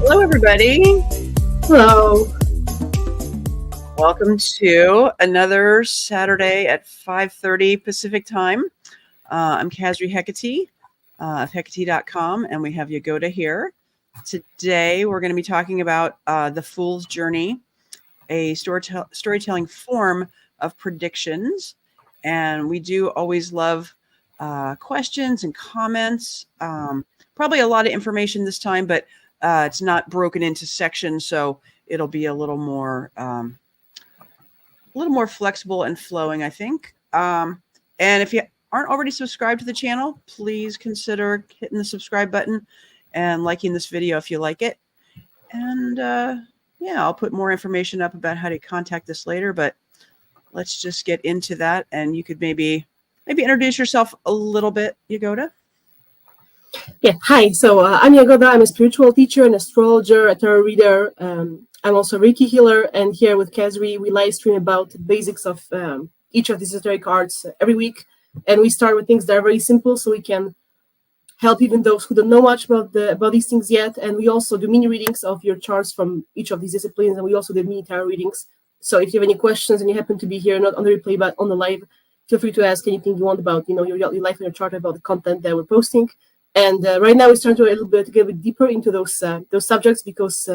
Hello, everybody. Hello. Welcome to another Saturday at 5:30 Pacific time. I'm Kazri Hecate of Hecate.com, and we have Yagoda here. Today, we're going to be talking about The Fool's Journey, a storytelling form of predictions. And we do always love questions and comments. Probably a lot of information this time, but it's not broken into sections, so it'll be a little more flexible and flowing, I think. And if you aren't already subscribed to the channel, please consider hitting the subscribe button and liking this video if you like it. And yeah, I'll put more information up about how to contact us later, but let's just get into that. And you could maybe introduce yourself a little bit, Yagoda. Yeah, hi. So I'm Yagoda. I'm a spiritual teacher, an astrologer, a tarot reader. I'm also a reiki healer. And here with Kazri, we live stream about the basics of each of these esoteric cards every week. And we start with things that are very simple so we can help even those who don't know much about these things yet. And we also do mini readings of your charts from each of these disciplines. And we also do mini tarot readings. So if you have any questions and you happen to be here, not on the replay, but on the live, feel free to ask anything you want about, your life and your chart, about the content that we're posting. And right now we're starting to get a bit deeper into those subjects because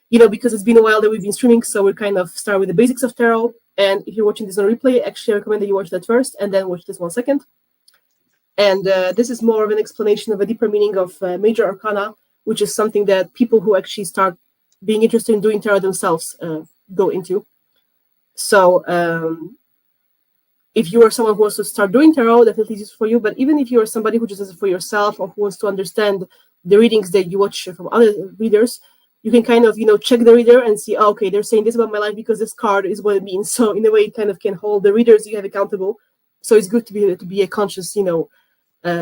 it's been a while that we've been streaming. So we're kind of start with the basics of tarot. And if you're watching this on replay, actually I recommend that you watch that first and then watch this one second. And this is more of an explanation of a deeper meaning of Major Arcana, which is something that people who actually start being interested in doing tarot themselves go into. So if you are someone who wants to start doing tarot, definitely this is for you. But even if you are somebody who just does it for yourself or who wants to understand the readings that you watch from other readers, you can kind of, check the reader and see, okay, they're saying this about my life because this card is what it means. So in a way, it kind of can hold the readers you have accountable. So it's good to be a conscious,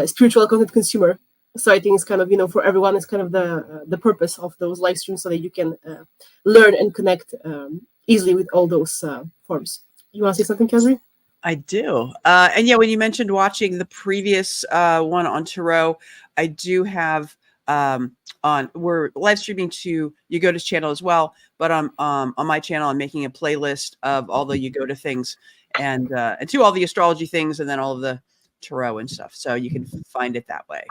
spiritual content consumer. So I think it's kind of, for everyone, it's kind of the purpose of those live streams so that you can learn and connect easily with all those forms. You want to say something, Kazri? I do. And yeah, when you mentioned watching the previous one on tarot, I do have we're live streaming to Yagoda's channel as well, but on my channel, I'm making a playlist of all the Yagoda things and to all the astrology things and then all of the tarot and stuff. So you can find it that way.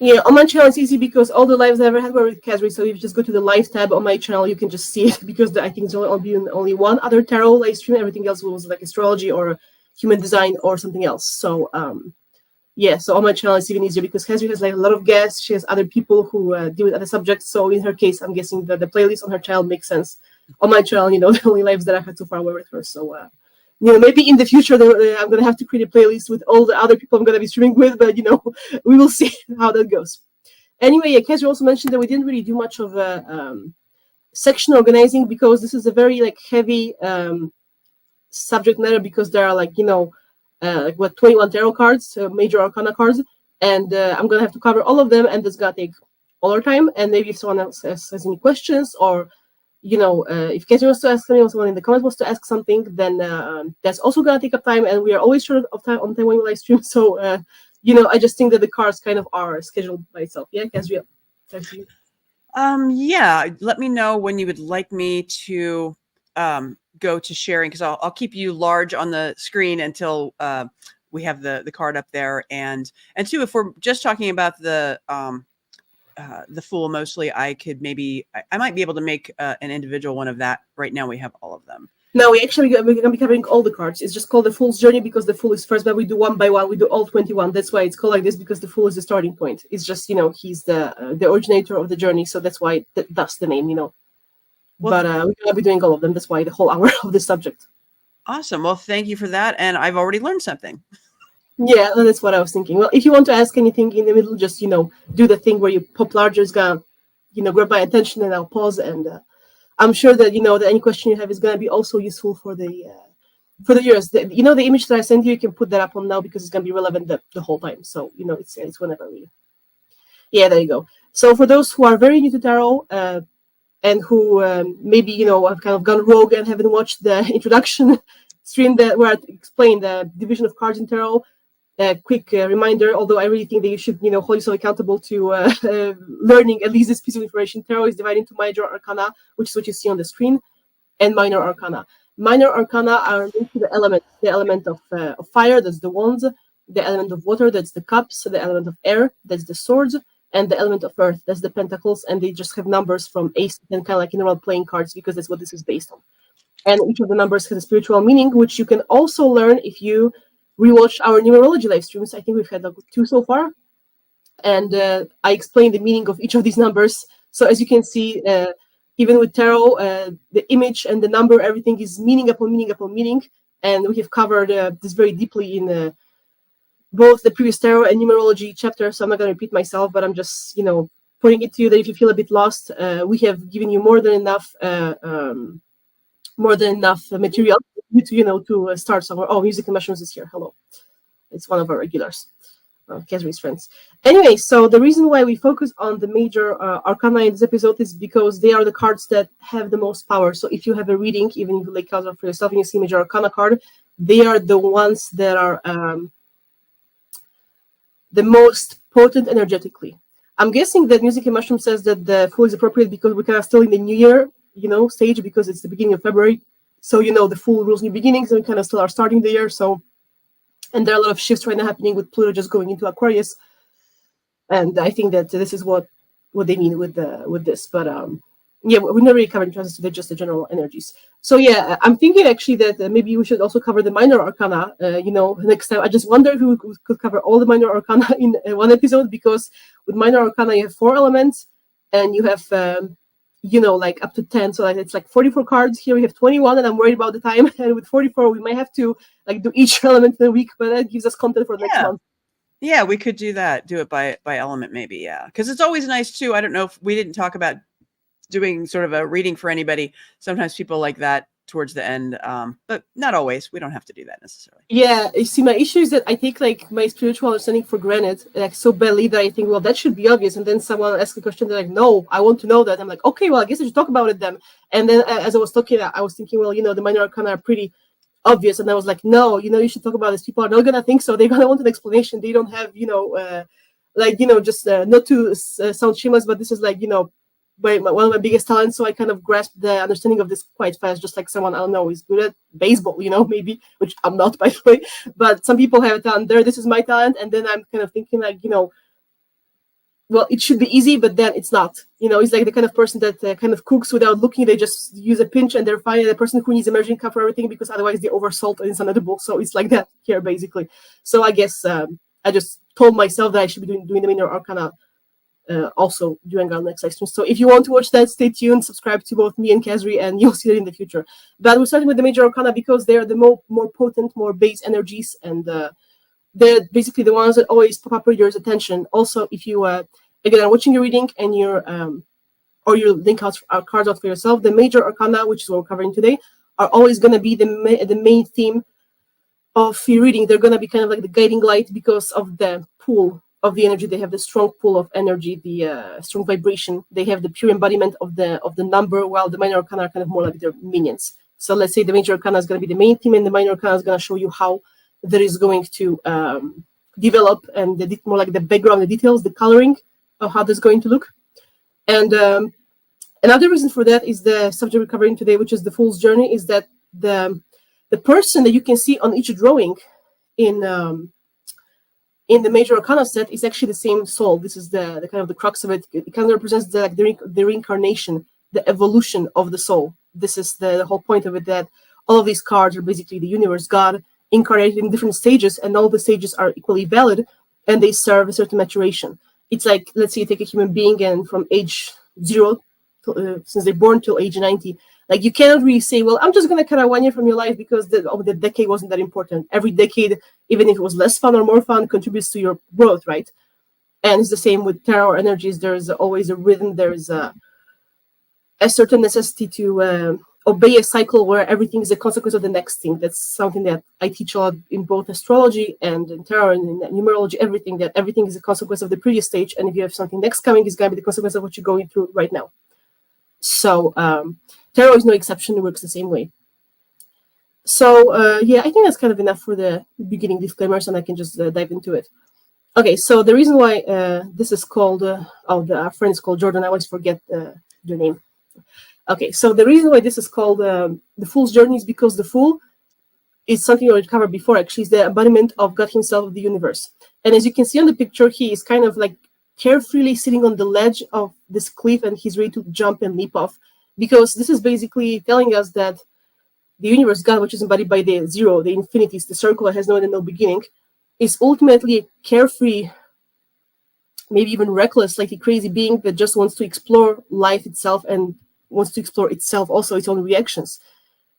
Yeah, on my channel it's easy because all the lives I ever had were with Kazri. So if you just go to the live tab on my channel, you can just see it because I think there's only one other tarot live stream. Everything else was like astrology or human design or something else. So yeah, so on my channel it's even easier because Kazri has like a lot of guests. She has other people who deal with other subjects. So in her case, I'm guessing that the playlist on her channel makes sense. On my channel, the only lives that I've had so far were with her. So maybe in the future I'm gonna have to create a playlist with all the other people I'm gonna be streaming with, but we will see how that goes. Anyway, yeah, Kazri also mentioned that we didn't really do much of a section organizing because this is a very heavy subject matter because there are 21 tarot cards, Major Arcana cards, and I'm gonna have to cover all of them, and that's gonna take all our time. And maybe if someone else has any questions or if Kazri wants to ask something or someone in the comments wants to ask something, then that's also gonna take up time, and we are always short of time on time when we live stream. So I just think that the cards kind of are scheduled by itself. Yeah, Kazri, thank you. Yeah, let me know when you would like me to go to sharing, because I'll keep you large on the screen until we have the card up there. And two, if we're just talking about the Fool mostly, I might be able to make an individual one of that. Right now we have all of them. No, we're gonna be covering all the cards. It's just called the Fool's Journey because the Fool is first, but we do one by one. We do all 21. That's why it's called like this, because the Fool is the starting point. It's just he's the originator of the journey, so that's why that's the name. Well, but we're gonna be doing all of them. That's why the whole hour of this subject. Awesome. Well, thank you for that, and I've already learned something. Yeah, that's what I was thinking. Well, if you want to ask anything in the middle, just do the thing where you pop larger is gonna grab my attention, and I'll pause. And I'm sure that that any question you have is gonna be also useful for the viewers. The image that I sent you can put that up on now because it's gonna be relevant the whole time. So it's whenever really. Yeah, there you go. So for those who are very new to tarot and who maybe have kind of gone rogue and haven't watched the introduction, stream where I explain the division of cards in tarot. A quick reminder, although I really think that you should, hold yourself accountable to learning at least this piece of information. Tarot is divided into Major Arcana, which is what you see on the screen, and Minor Arcana. Minor Arcana are linked to the elements. The element of fire, that's the wands. The element of water, that's the cups. The element of air, that's the swords. And the element of earth, that's the pentacles. And they just have numbers from ace and kind of like normal playing cards, because that's what this is based on. And each of the numbers has a spiritual meaning, which you can also learn if you rewatch our numerology live streams. I think we've had like 2 so far. And I explain the meaning of each of these numbers. So as you can see, even with tarot, the image and the number, everything is meaning upon meaning upon meaning. And we have covered this very deeply in both the previous tarot and numerology chapter. So I'm not going to repeat myself, but I'm just, pointing it to you that if you feel a bit lost, we have given you more than enough material to start somewhere. Oh, Music and Mushrooms is here. Hello. It's one of our regulars. Kesri's friends. Anyway, so the reason why we focus on the Major Arcana in this episode is because they are the cards that have the most power. So if you have a reading, even if you lay cards out for yourself and you see Major Arcana card, they are the ones that are the most potent energetically. I'm guessing that Music and Mushroom says that the full is appropriate because we're kind of still in the new year, stage, because it's the beginning of February. So, the full rules new beginnings, and we kind of still are starting the year. So, and there are a lot of shifts right now happening with Pluto just going into Aquarius. And I think that this is what they mean with this. But we're not really covering transits today, just the general energies. So yeah, I'm thinking actually that maybe we should also cover the Minor Arcana, next time. I just wonder if we could cover all the Minor Arcana in one episode, because with Minor Arcana you have 4 elements, and you have like up to 10, so it's like 44 cards. Here we have 21, and I'm worried about the time. And with 44, we might have to do each element in a week, but that gives us content for next month. Yeah, we could do that. Do it by element, maybe. Yeah, because it's always nice too. I don't know if we didn't talk about doing sort of a reading for anybody. Sometimes people like that towards the end, but not always. We don't have to do that necessarily. Yeah, you see, my issue is that I take my spiritual understanding for granted, so badly, that I think, well, that should be obvious. And then someone asks a question, they're like, no, I want to know that. I'm like, okay, well, I guess I should talk about it then. And then as I was talking, I was thinking, well, the Minor Arcana are pretty obvious. And I was like, no, you should talk about this. People are not going to think so. They're going to want an explanation. They don't have, just not to sound shameless, but this is one of my biggest talents. So I kind of grasped the understanding of this quite fast, just like someone I don't know is good at baseball, maybe, which I'm not, by the way. But some people have a talent there. This is my talent. And then I'm kind of thinking well, it should be easy, but then it's not. It's like the kind of person that kind of cooks without looking. They just use a pinch and they're fine. The person who needs a measuring cup for everything, because otherwise they oversalt and it's unedible. So it's like that here, basically. So I guess I just told myself that I should be doing the Minor Arcana also during our next live stream. So if you want to watch that, stay tuned, subscribe to both me and Kesri, and you'll see it in the future. But we're starting with the Major Arcana because they are the more potent, more base energies, and they're basically the ones that always pop up readers' attention. Also, if you again are watching your reading and you're or you link cards out for yourself, the Major Arcana, which is what we're covering today, are always going to be the main theme of your reading. They're going to be kind of like the guiding light because of the pull of the energy. They have the strong pull of energy, the strong vibration. They have the pure embodiment of the number, while the Minor Arcana are kind of more like their minions. So let's say the Major Arcana is going to be the main theme, and the Minor Arcana is going to show you how that is going to develop, and more like the background, the details, the coloring of how that's going to look. And another reason for that is the subject we're covering today, which is the Fool's Journey, is that the person that you can see on each drawing in the Major Arcana set is actually the same soul. This is the kind of the crux of it. It kind of represents the reincarnation, the evolution of the soul. This is the whole point of it, that all of these cards are basically the universe, God, incarnated in different stages, and all the stages are equally valid, and they serve a certain maturation. It's like, let's say you take a human being, and from age 0, since they're born till age 90, like you cannot really say, well, I'm just going to cut out 1 year from your life because the decade wasn't that important. Every decade, even if it was less fun or more fun, contributes to your growth, right? And it's the same with tarot energies. There's always a rhythm. There's a certain necessity to obey a cycle where everything is a consequence of the next thing. That's something that I teach a lot in both astrology and in tarot and in numerology, that everything is a consequence of the previous stage. And if you have something next coming, it's going to be the consequence of what you're going through right now. So tarot is no exception. It works the same way. So yeah, I think that's kind of enough for the beginning disclaimers, and I can just dive into it. Okay, so the reason why this is called, our friend is called Jordan. I always forget their name. Okay, so the reason why this is called the Fool's Journey is because the Fool is something we already covered before. Actually, is the embodiment of God Himself, of the universe. And as you can see on the picture, he is kind of like carefully sitting on the ledge of this cliff, and he's ready to jump and leap off, because this is basically telling us that the universe, God, which is embodied by the zero, the infinities, the circle that has no end and no beginning, is ultimately a carefree, maybe even reckless, like a crazy being that just wants to explore life itself and wants to explore itself also, its own reactions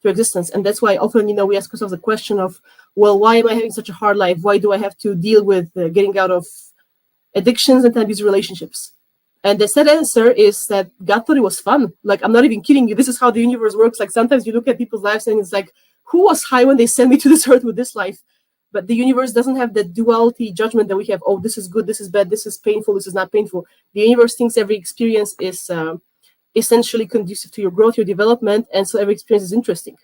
to existence. And that's why often, we ask ourselves the question of, well, why am I having such a hard life? Why do I have to deal with getting out of addictions and abusive relationships? And the sad answer is that God thought it was fun. Like, I'm not even kidding you. This is how the universe works. Like, sometimes you look at people's lives and it's like, who was high when they sent me to this earth with this life? But the universe doesn't have that duality judgment that we have. Oh, this is good, this is bad, this is painful, this is not painful. The universe thinks every experience is essentially conducive to your growth, your development, and so every experience is interesting.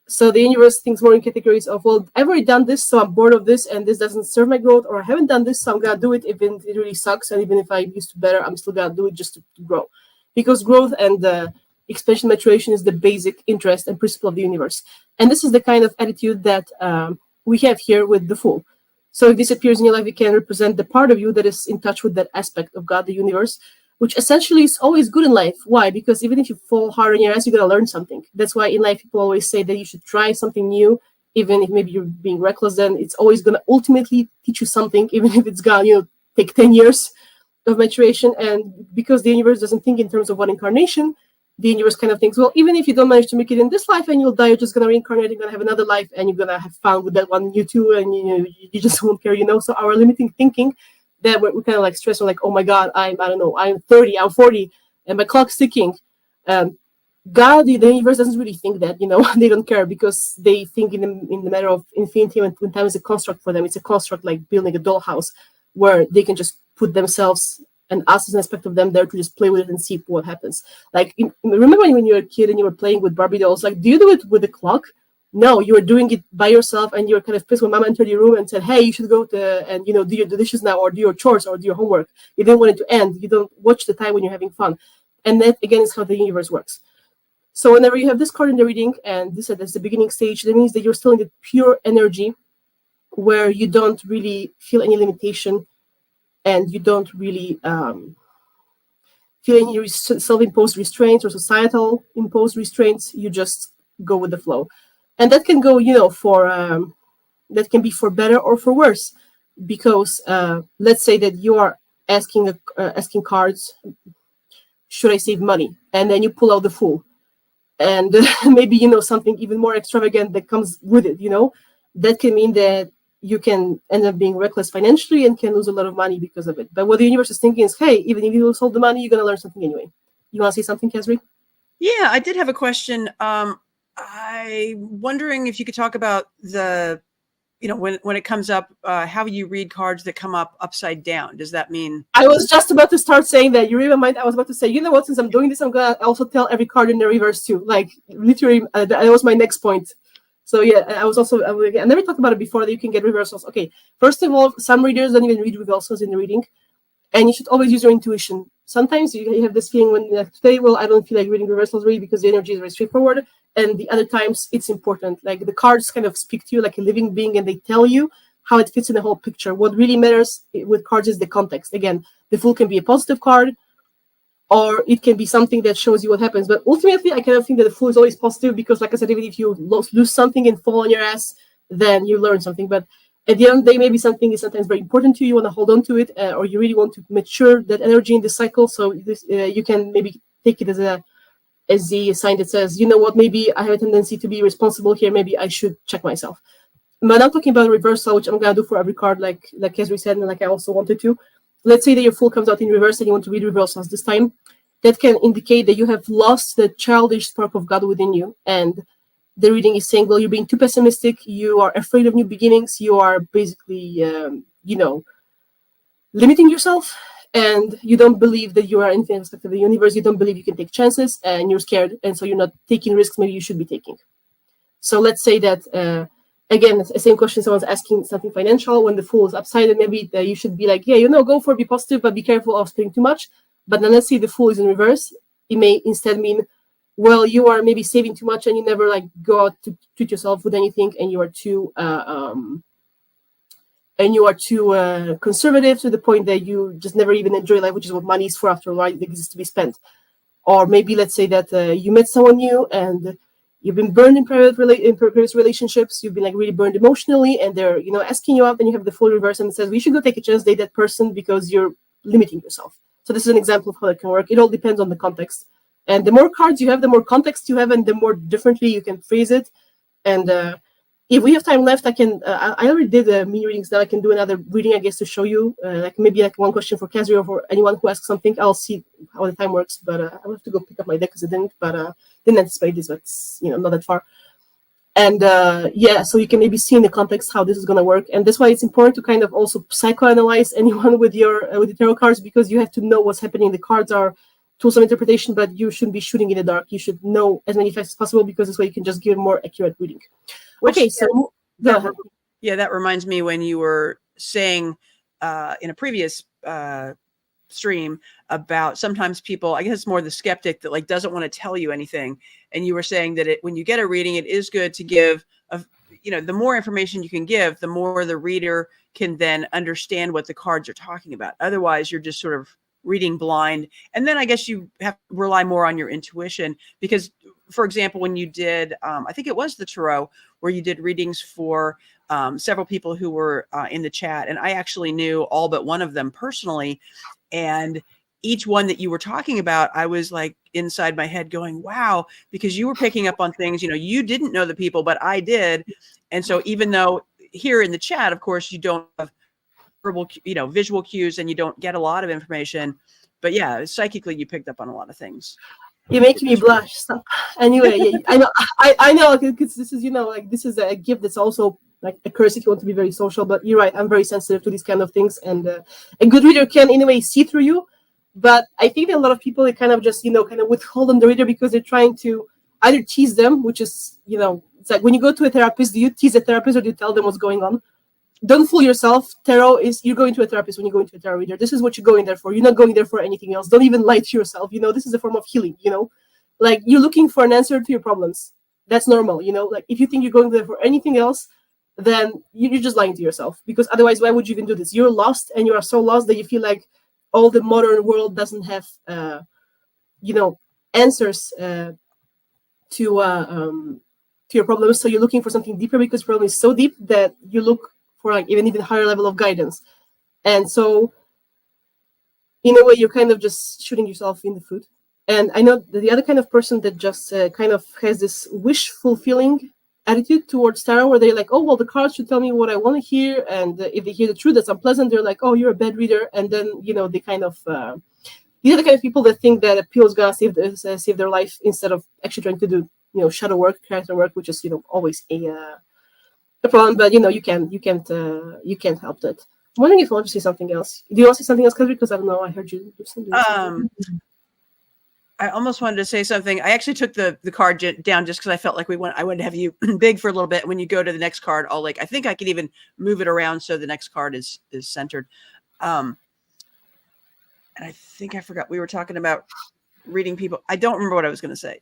So the universe thinks more in categories of, well, I've already done this, so I'm bored of this, and this doesn't serve my growth, or I haven't done this, so I'm gonna do it even if it really sucks, and even if I used to better, I'm still gonna do it just to grow. Because growth and expansion, maturation is the basic interest and principle of the universe. And this is the kind of attitude that we have here with the Fool. So if this appears in your life, it can represent the part of you that is in touch with that aspect of God, the universe, which essentially is always good in life. Why? Because even if you fall hard on your ass, you're going to learn something. That's why in life, people always say that you should try something new, even if maybe you're being reckless, then it's always going to ultimately teach you something, even if it's going to take 10 years of maturation. And because the universe doesn't think in terms of one incarnation, the universe kind of thinks, well, even if you don't manage to make it in this life and you'll die, you're just going to reincarnate, you're going to have another life, and you're going to have fun with that one, you too, and you just won't care, So our limiting thinking, that we kind of like stress on, like, oh my God, I'm 30, I'm 40, and my clock's ticking. God, the universe doesn't really think that, they don't care, because they think in the matter of infinity, when time is a construct for them. It's a construct like building a dollhouse, where they can just put themselves and us as an aspect of them there to just play with it and see what happens. Like, remember when you were a kid and you were playing with Barbie dolls? Like, do you do it with the clock? No, you were doing it by yourself, and you were kind of pissed when Mama entered your room and said, "Hey, you should go and do your dishes now, or do your chores, or do your homework." You didn't want it to end. You don't watch the time when you're having fun, and that again is how the universe works. So whenever you have this card in the reading, and this is the beginning stage, that means that you're still in the pure energy, where you don't really feel any limitation, and you don't really feel any self-imposed restraints or societal imposed restraints. You just go with the flow. And that can go, that can be for better or for worse, because let's say that you are asking cards, should I save money? And then you pull out the Fool, and maybe something even more extravagant that comes with it. That can mean that you can end up being reckless financially and can lose a lot of money because of it. But what the universe is thinking is, hey, even if you lose all the money, you're gonna learn something anyway. You want to say something, Kesri? Yeah, I did have a question. I'm wondering if you could talk about the, when it comes up, how you read cards that come up upside down. Does that mean? I was just about to start saying that. You read my mind. I was about to say, what? Since I'm doing this, I'm gonna also tell every card in the reverse too. Like, literally, that was my next point. So yeah, I never talked about it before, that you can get reversals. Okay, first of all, some readers don't even read reversals in the reading, and you should always use your intuition. Sometimes you have this feeling when today, well, I don't feel like reading reversals really, because the energy is very straightforward. And the other times it's important. Like, the cards kind of speak to you like a living being, and they tell you how it fits in the whole picture. What really matters with cards is the context. Again, the Fool can be a positive card, or it can be something that shows you what happens. But ultimately, I kind of think that the Fool is always positive, because, like I said, even if you lose something and fall on your ass, then you learn something. But at the end of the day, maybe something is sometimes very important to you, you want to hold on to it, or you really want to mature that energy in the cycle. So this, you can maybe take it as the sign that says, maybe I have a tendency to be responsible here. Maybe I should check myself. But I'm talking about reversal, which I'm going to do for every card, like Kesri said, and like I also wanted to. Let's say that your Fool comes out in reverse and you want to read reversals this time. That can indicate that you have lost the childish spark of God within you. And the reading is saying, well, you're being too pessimistic. You are afraid of new beginnings. You are basically, limiting yourself. And you don't believe that you are infinite aspect of the universe. You don't believe you can take chances, and you're scared. And so you're not taking risks maybe you should be taking. So let's say that, again, the same question, someone's asking something financial when the Fool is upside, and maybe you should be like, yeah, go for it, be positive, but be careful of spending too much. But then let's say the Fool is in reverse. It may instead mean, well, you are maybe saving too much and you never like go out to treat yourself with anything, and you are too conservative to the point that you just never even enjoy life, which is what money is for after all, right? It exists to be spent. Or maybe let's say that you met someone new and you've been burned in previous relationships. You've been like really burned emotionally, and they're asking you out. And you have the Full reverse, and it says we should go take a chance, date that person because you're limiting yourself. So this is an example of how it can work. It all depends on the context, and the more cards you have, the more context you have, and the more differently you can phrase it. And if we have time left, I can. I already did mini readings. Now I can do another reading, I guess, to show you, like maybe like one question for Kazri or for anyone who asks something. I'll see how the time works, but I'll have to go pick up my deck because I didn't. But didn't anticipate this, but it's not that far. And yeah, so you can maybe see in the context how this is going to work, and that's why it's important to kind of also psychoanalyze anyone with the tarot cards, because you have to know what's happening. The cards are tools of interpretation, but you shouldn't be shooting in the dark. You should know as many facts as possible, because this way you can just give a more accurate reading. Okay, so that reminds me when you were saying in a previous stream about sometimes people, I guess it's more the skeptic that like doesn't want to tell you anything, and you were saying that when you get a reading, it is good to give the more information you can give, the more the reader can then understand what the cards are talking about. Otherwise, you're just sort of reading blind, and then I guess you have to rely more on your intuition, because for example, when you did I think it was the tarot, where you did readings for several people who were in the chat, and I actually knew all but one of them personally, and each one that you were talking about, I was like inside my head going, wow, because you were picking up on things, you didn't know the people, but I did. And so even though here in the chat, of course, you don't have verbal, visual cues, and you don't get a lot of information, but yeah, psychically you picked up on a lot of things. You're making me blush. So, anyway, yeah, I know, because this is, like this is a gift that's also like a curse if you want to be very social. But you're right, I'm very sensitive to these kind of things, and a good reader can in a way see through you. But I think that a lot of people, they kind of just kind of withhold on the reader because they're trying to either tease them, which is it's like when you go to a therapist, do you tease a therapist or do you tell them what's going on? Don't fool yourself. Tarot is, you're going to a therapist when you go into a tarot reader. This is what you're going there for. You're not going there for anything else. Don't even lie to yourself. This is a form of healing. Like you're looking for an answer to your problems. That's normal. Like if you think you're going there for anything else, then you're just lying to yourself, because otherwise, why would you even do this? You're lost, and you are so lost that you feel like all the modern world doesn't have, answers to your problems. So you're looking for something deeper, because your problem is so deep that you look for like even higher level of guidance. And so in a way, you're kind of just shooting yourself in the foot. And I know that the other kind of person that just kind of has this wish fulfilling attitude towards tarot, where they're like, oh, well, the cards should tell me what I want to hear. And if they hear the truth that's unpleasant, they're like, oh, you're a bad reader. And then, they kind of, these are the kind of people that think that a pill is going to save their life, instead of actually trying to do, shadow work, character work, which is, always a problem. But, you can't help that. I'm wondering if you want to say something else. Do you want to say something else, Kazri? Because I don't know. I heard you do something. I almost wanted to say something. I actually took the card down just because I felt like I wanted to have you big for a little bit. When you go to the next card, I think I can even move it around so the next card is centered. And I think I forgot, we were talking about reading people. I don't remember what I was going to say.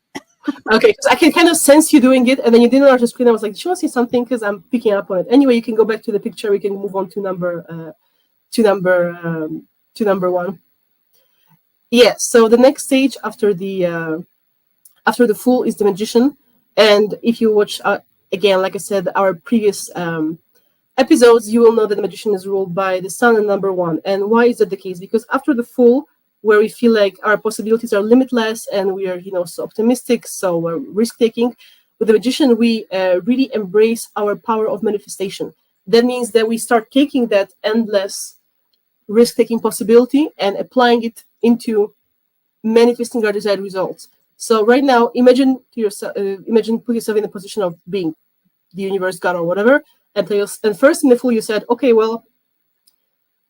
Okay, so I can kind of sense you doing it, and then you didn't on the screen. I was like, "Do you want to say something?" Because I'm picking up on it. Anyway, you can go back to the picture. We can move on to number one. Yeah. So the next stage after the Fool is the Magician, and if you watch again, like I said, our previous episodes, you will know that the Magician is ruled by the Sun and number one. And why is that the case? Because after the Fool, where we feel like our possibilities are limitless and we are, so optimistic, so we're risk-taking, with the Magician, we really embrace our power of manifestation. That means that we start taking that endless risk-taking possibility and applying it into manifesting our desired results. So right now, imagine put yourself in the position of being the universe, God, or whatever, and first in the Fool, you said, okay, well,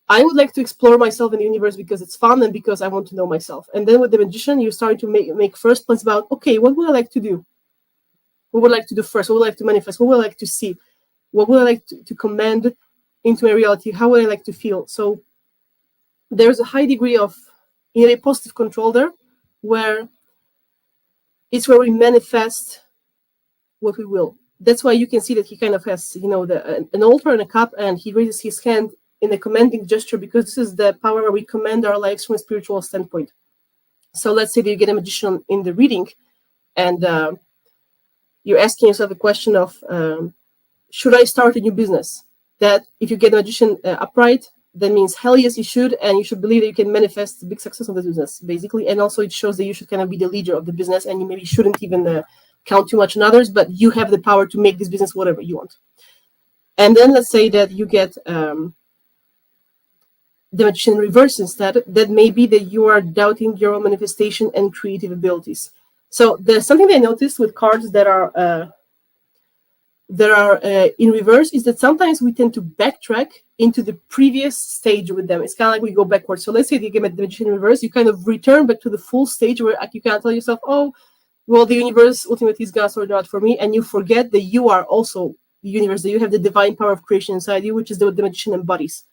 I would like to explore myself in the universe because it's fun and because I want to know myself. And then with the Magician, you're starting to make first plans about, okay, what would I like to do? What would I like to do first? What would I like to manifest? What would I like to see? What would I like to command into my reality? How would I like to feel? So there's a high degree of a positive control there, where it's where we manifest what we will. That's why you can see that he kind of has, an altar and a cup, and he raises his hand in a commanding gesture, because this is the power where we command our lives from a spiritual standpoint. So let's say that you get a magician in the reading, and you're asking yourself a question of, should I start a new business? That if you get a magician upright, that means hell yes, you should, and you should believe that you can manifest the big success of the business, basically. And also it shows that you should kind of be the leader of the business, and you maybe shouldn't even count too much on others, but you have the power to make this business whatever you want. And then let's say that you get the magician in reverse instead. That may be that you are doubting your own manifestation and creative abilities. So there's something that I noticed with cards that are in reverse, is that sometimes we tend to backtrack into the previous stage with them. It's kind of like we go backwards. So let's say you get the magician in reverse, you kind of return back to the full stage where you can tell yourself, oh, well, the universe ultimately is going to sort it out for me. And you forget that you are also the universe, that you have the divine power of creation inside you, which is what the magician embodies.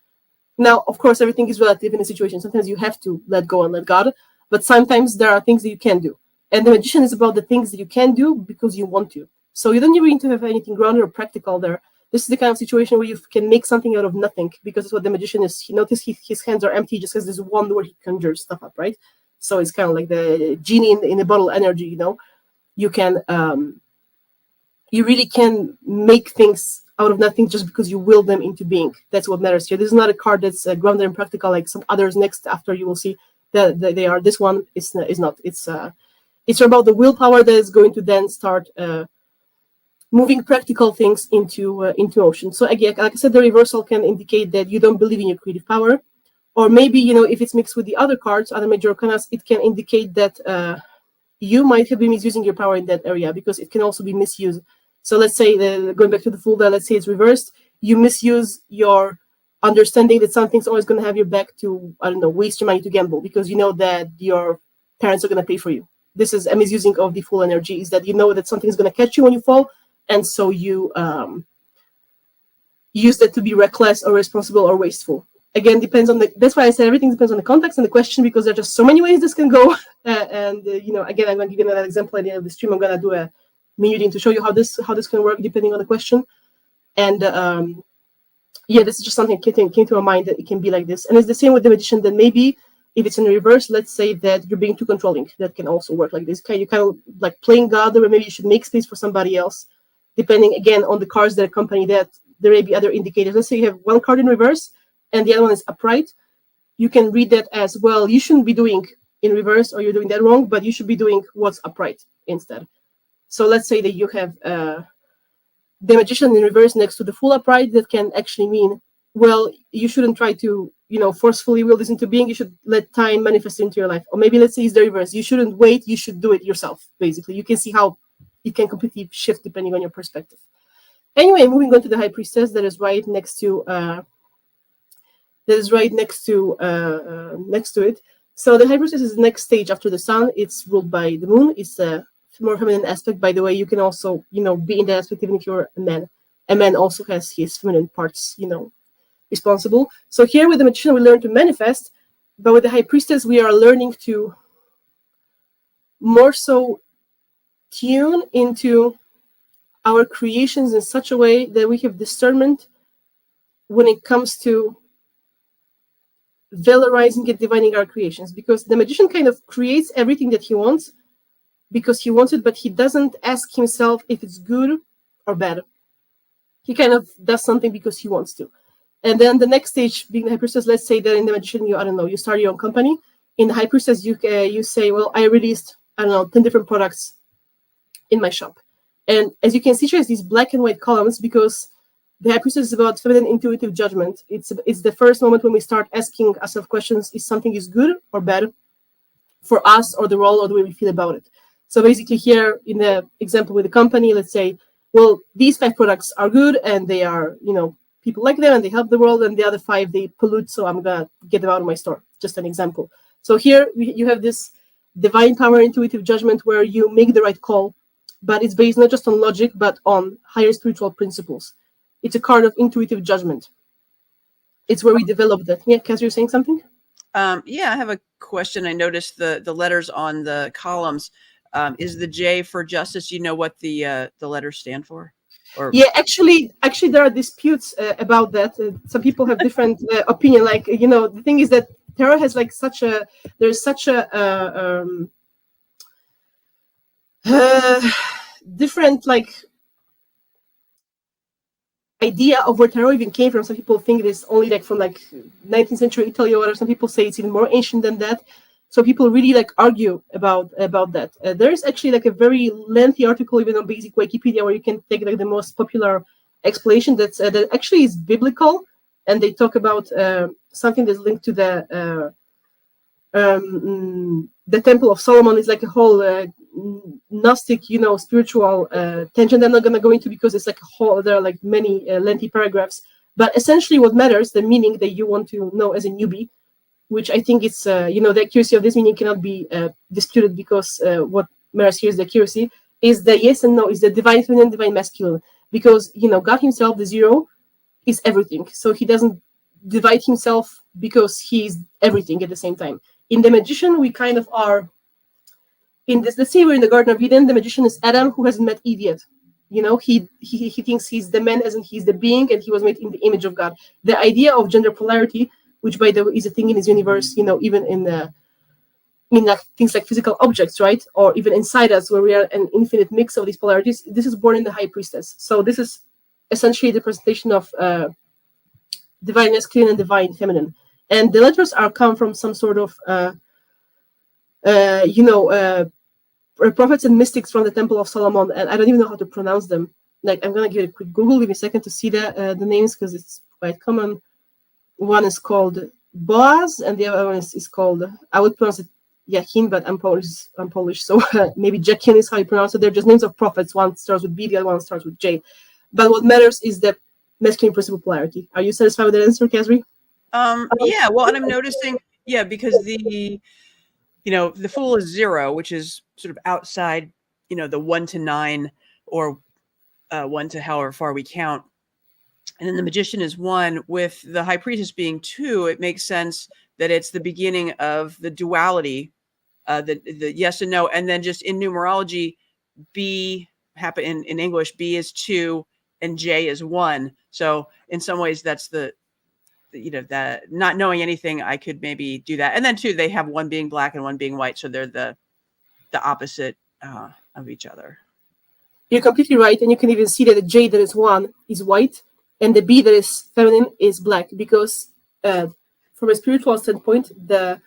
Now, of course, everything is relative in a situation. Sometimes you have to let go and let God, but sometimes there are things that you can do. And the magician is about the things that you can do because you want to. So you don't even need to have anything grounded or practical there. This is the kind of situation where you can make something out of nothing, because that's what the magician is. He notice his hands are empty, just has this wand where he conjures stuff up, right? So it's kind of like the genie in a bottle energy, You can, you really can make things out of nothing just because you will them into being. That's what matters here. This is not a card that's grounded and practical like some others next after. You will see that they are. This one is not. It's about the willpower that is going to then start moving practical things into motion. So again, like I said, the reversal can indicate that you don't believe in your creative power, or maybe if it's mixed with the other cards, other major arcanas, it can indicate that you might have been misusing your power in that area, because it can also be misused. So let's say, going back to the Fool, let's say it's reversed. You misuse your understanding that something's always going to have your back to, I don't know, waste your money to gamble, because you know that your parents are going to pay for you. This is a misusing of the Fool energy, is that you know that something's going to catch you when you fall, and so you use that to be reckless or irresponsible or wasteful. Again, depends on that's why I said everything depends on the context and the question, because there are just so many ways this can go. Again, I'm going to give you another example at the end of the stream. I'm going to do a mini reading to show you how this can work depending on the question. And this is just something that came to my mind, that it can be like this. And it's the same with the magician. That maybe if it's in reverse, let's say that you're being too controlling. That can also work like this. You kind of like playing God, or maybe you should make space for somebody else, depending again on the cards that accompany that. There may be other indicators. Let's say you have one card in reverse and the other one is upright. You can read that as, well, you shouldn't be doing in reverse, or you're doing that wrong, but you should be doing what's upright instead. So let's say that you have the magician in reverse next to the Fool upright. That can actually mean, well, you shouldn't try to, forcefully will this into being. You should let time manifest into your life. Or maybe let's say it's the reverse. You shouldn't wait. You should do it yourself, basically. You can see how it can completely shift depending on your perspective. Anyway, moving on to the High Priestess, that is right next to next to it. So the High Priestess is the next stage after the Sun. It's ruled by the Moon. It's a more feminine aspect. By the way, you can also, be in that aspect even if you're a man. A man also has his feminine parts, responsible. So here with the Magician, we learn to manifest, but with the High Priestess, we are learning to more so tune into our creations in such a way that we have discernment when it comes to valorizing and divining our creations. Because the magician kind of creates everything that he wants because he wants it, but he doesn't ask himself if it's good or bad. He kind of does something because he wants to. And then the next stage, being the High Priestess, let's say that in the magician, you start your own company. In the High Priestess, you say, well, I released, 10 different products in my shop. And as you can see, she has these black and white columns because the High Priestess is about feminine intuitive judgment. It's the first moment when we start asking ourselves questions: is something is good or bad for us or the role or the way we feel about it? So basically here in the example with the company, let's say, well, these 5 products are good and they are, people like them and they help the world, and the other 5, they pollute, so I'm going to get them out of my store. Just an example. So here you have this divine power, intuitive judgment, where you make the right call but it's based not just on logic, but on higher spiritual principles. It's a card of intuitive judgment. It's where we develop that. Yeah, Kaz, you're saying something? Yeah, I have a question. I noticed the letters on the columns. Is the J for justice? You know what the letters stand for? Or Yeah, actually, there are disputes about that. Some people have different opinion. Like, the thing is that tarot has like there's such a different like idea of where tarot even came from. Some people think it is only like from like 19th century Italy or whatever. Some people say it's even more ancient than that. So people really like argue about that. There's actually like a very lengthy article even on basic Wikipedia where you can take like the most popular explanation that actually is biblical, and they talk about something that's linked to the Temple of Solomon. Is like a whole Gnostic, spiritual tension. I'm not going to go into because it's like a whole. There are like many lengthy paragraphs, but essentially, what matters, the meaning that you want to know as a newbie, which I think it's the accuracy of this meaning cannot be disputed, because what matters here is the accuracy. Is the yes and no, is the divine feminine, divine masculine, because God Himself, the zero, is everything. So He doesn't divide Himself because He's everything at the same time. In the magician, we kind of are in this. Let's say we're in the Garden of Eden. The magician is Adam, who hasn't met Eve yet. He thinks he's the man, as in he's the being, and he was made in the image of God. The idea of gender polarity, which by the way is a thing in this universe, even in things like physical objects, right? Or even inside us, where we are an infinite mix of these polarities. This is born in the High Priestess. So this is essentially the presentation of divine masculine and divine feminine. And the letters come from some sort of, prophets and mystics from the Temple of Solomon. And I don't even know how to pronounce them. Like, I'm going to give it a quick Google. Give me a second to see the names, because it's quite common. One is called Boaz, and the other one is called, I would pronounce it Jachin, but I'm Polish, so maybe Jachin is how you pronounce it. They're just names of prophets. One starts with B, the other one starts with J. But what matters is the masculine principle polarity. Are you satisfied with that answer, Kazri? yeah, well, and I'm noticing, because the Fool is 0, which is sort of outside, the 1 to 9, or 1 to however far we count. And then the Magician is 1, with the High Priestess being 2. It makes sense that it's the beginning of the duality, the yes and no. And then just in numerology, B happen in English, B is 2 and J is 1. So in some ways, that's that not knowing anything, I could maybe do that. And then 2, they have one being black and one being white, so they're the opposite of each other. You're completely right, and you can even see that the J that is 1 is white, and the B that is feminine is black, because from a spiritual standpoint, the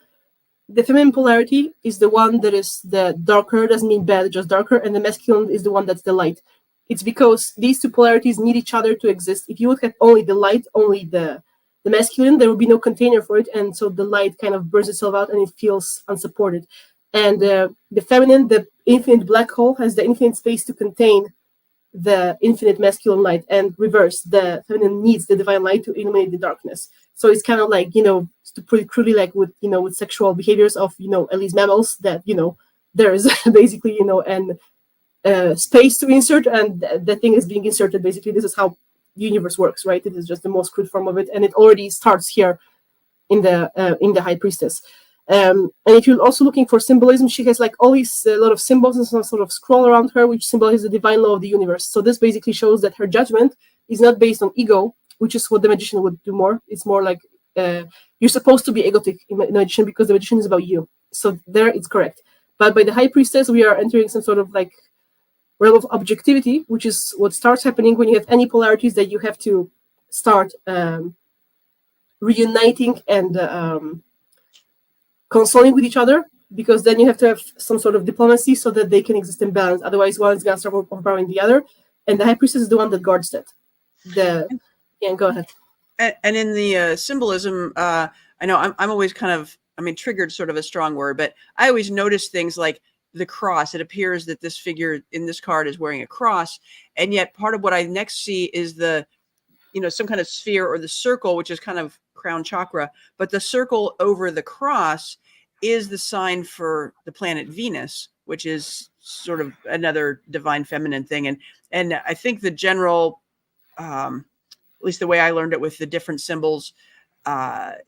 feminine polarity is the one that is the darker, doesn't mean bad, just darker, and the masculine is the one that's the light. It's because these two polarities need each other to exist. If you would have only the light, only the masculine, there would be no container for it, and so the light kind of burns itself out and it feels unsupported. And the feminine, the infinite black hole, has the infinite space to contain the infinite masculine light, and reverse, the feminine needs the divine light to illuminate the darkness. So it's kind of like, to put it crudely, like with sexual behaviors of at least mammals, that there is basically an space to insert, and the thing is being inserted. Basically, this is how the universe works, right? It is just the most crude form of it, and it already starts here in the High Priestess. And if you're also looking for symbolism, she has like always a lot of symbols and some sort of scroll around her, which symbolizes the divine law of the universe. So this basically shows that her judgment is not based on ego, which is what the magician would do more. It's more like you're supposed to be egotic in the magician, because the magician is about you. So there it's correct. But by the High Priestess, we are entering some sort of like realm of objectivity, which is what starts happening when you have any polarities that you have to start reuniting and consoling with each other, because then you have to have some sort of diplomacy so that they can exist in balance. Otherwise, one is going to start overpowering the other, and the High Priestess is the one that guards that. Go ahead. And in the symbolism, I know I'm always kind of, triggered, sort of a strong word, but I always notice things like the cross. It appears that this figure in this card is wearing a cross, and yet part of what I next see is the, some kind of sphere, or the circle, which is kind of crown chakra, but the circle over the cross is the sign for the planet Venus, which is sort of another divine feminine thing. And I think the general, at least the way I learned it with the different symbols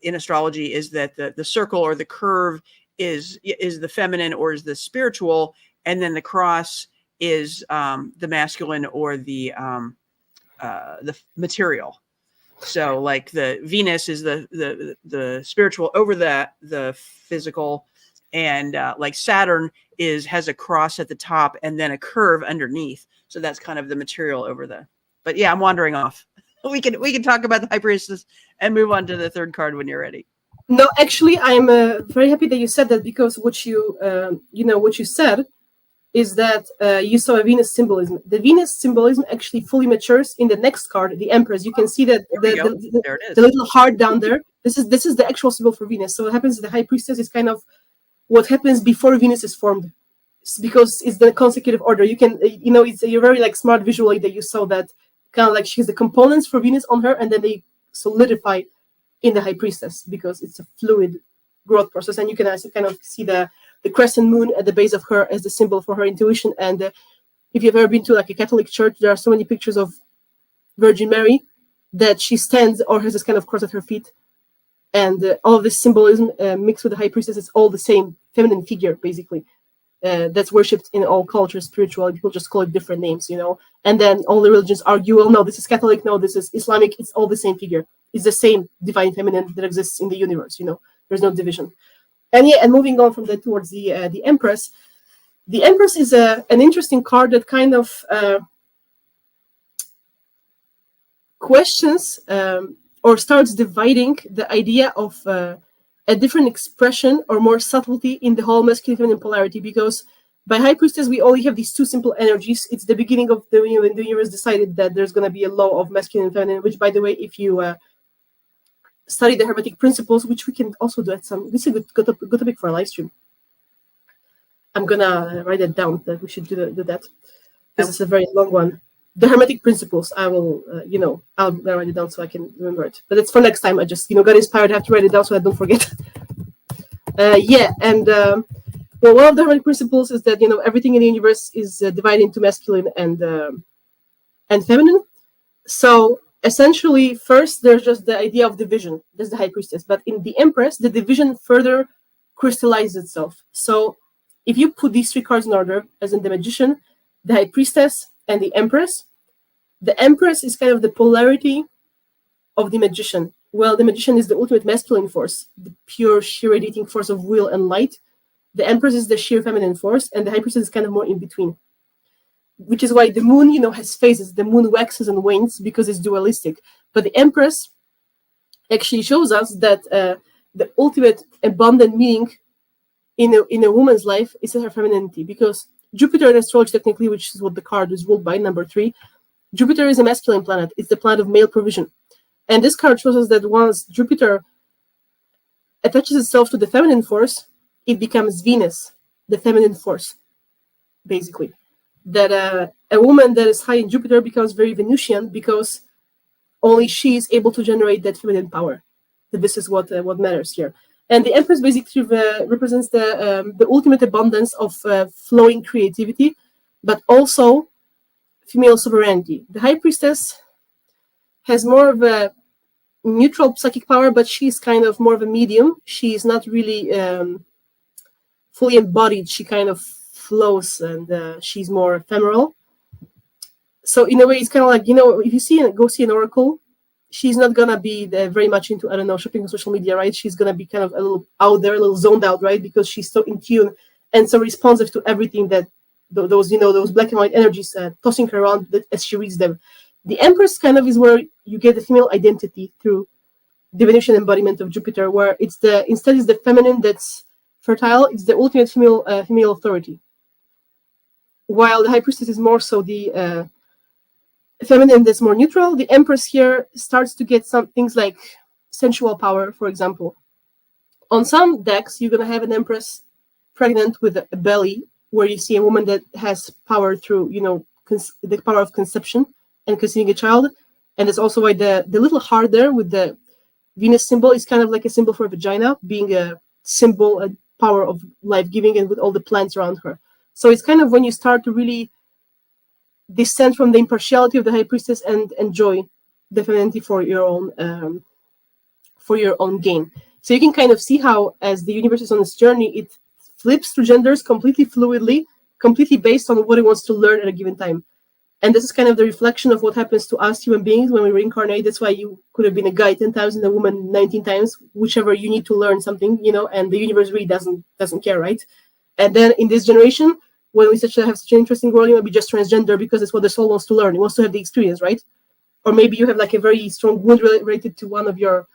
in astrology, is that the circle or the curve is the feminine or is the spiritual, and then the cross is the masculine or the material. So like the Venus is the spiritual over the physical, and like Saturn has a cross at the top and then a curve underneath. So that's kind of the material over but yeah, I'm wandering off. We can talk about the High Priestess and move on to the third card when you're ready. No, actually, I'm very happy that you said that, because what you said is that you saw a Venus symbolism. The Venus symbolism actually fully matures in the next card, the Empress. You can see that there it is. The little heart down there. This is the actual symbol for Venus. So what happens is the High Priestess is kind of what happens before Venus is formed, because it's the consecutive order. You can, you're very like smart visually that you saw that kind of like she has the components for Venus on her, and then they solidify in the High Priestess, because it's a fluid growth process. And you can also kind of see the crescent moon at the base of her as the symbol for her intuition. And if you've ever been to like a Catholic church, there are so many pictures of Virgin Mary that she stands or has this kind of cross at her feet. And all of this symbolism mixed with the High Priestess is all the same feminine figure, basically, that's worshipped in all cultures, spiritual. People just call it different names, And then all the religions argue, well, no, this is Catholic, no, this is Islamic. It's all the same figure. It's the same divine feminine that exists in the universe, There's no division. And moving on from that towards the Empress. The Empress is an interesting card that kind of questions or starts dividing the idea of a different expression or more subtlety in the whole masculine feminine polarity, because by High Priestess we only have these two simple energies. It's the beginning of when the universe decided that there's going to be a law of masculine and feminine, which, by the way, if you study the Hermetic principles, which we can also do this is a good topic for a live stream. I'm gonna write it down that we should do that, because it's a very long one. The Hermetic principles, I will, I'll write it down so I can remember it. But it's for next time. I just, got inspired. I have to write it down so I don't forget. Well, one of the Hermetic principles is that, everything in the universe is divided into masculine and feminine. So essentially, first, there's just the idea of division. That's the High Priestess. But in the Empress, the division further crystallizes itself. So if you put these three cards in order, as in the Magician, the High Priestess, and the Empress is kind of the polarity of the Magician. Well, the Magician is the ultimate masculine force, the pure, sheer radiating force of will and light. The Empress is the sheer feminine force, and the High Priestess is kind of more in between. Which is why the moon, has phases. The moon waxes and wanes because it's dualistic. But the Empress actually shows us that the ultimate abundant meaning in a woman's life is her femininity, because Jupiter in astrology, technically, which is what the card is ruled by, number 3, Jupiter is a masculine planet. It's the planet of male provision. And this card shows us that once Jupiter attaches itself to the feminine force, it becomes Venus, the feminine force, basically. That a woman that is high in Jupiter becomes very Venusian, because only she is able to generate that feminine power. That this is what matters here. And the Empress basically represents the ultimate abundance of flowing creativity, but also female sovereignty. The High Priestess has more of a neutral psychic power, but she's kind of more of a medium. She's not really fully embodied. She kind of flows, and she's more ephemeral. So in a way, it's kind of like, if you go see an oracle, she's not gonna be very much into, shopping on social media, right? She's gonna be kind of a little out there, a little zoned out, right? Because she's so in tune and so responsive to everything that those black and white energies tossing her around as she reads them. The Empress kind of is where you get the female identity through the Venusian embodiment of Jupiter, where instead it's the feminine that's fertile. It's the ultimate female authority. While the High Priestess is more so the feminine that's more neutral. The Empress here starts to get some things like sensual power, for example. On some decks, you're going to have an Empress pregnant with a belly, where you see a woman that has power through, the power of conception and conceiving a child. And that's also why the little heart there with the Venus symbol is kind of like a symbol for a vagina, being a symbol, a power of life-giving, and with all the plants around her. So it's kind of when you start to really descend from the impartiality of the high priestess and enjoy the femininity for your own gain. So you can kind of see how, as the universe is on this journey, it flips through genders completely fluidly, completely based on what it wants to learn at a given time. And this is kind of the reflection of what happens to us human beings when we reincarnate. That's why you could have been a guy 10 times and a woman 19 times, whichever you need to learn something, and the universe really doesn't care, right? And then in this generation, when we have such an interesting world, you might be just transgender because it's what the soul wants to learn. It wants to have the experience, right? Or maybe you have like a very strong wound related to one of your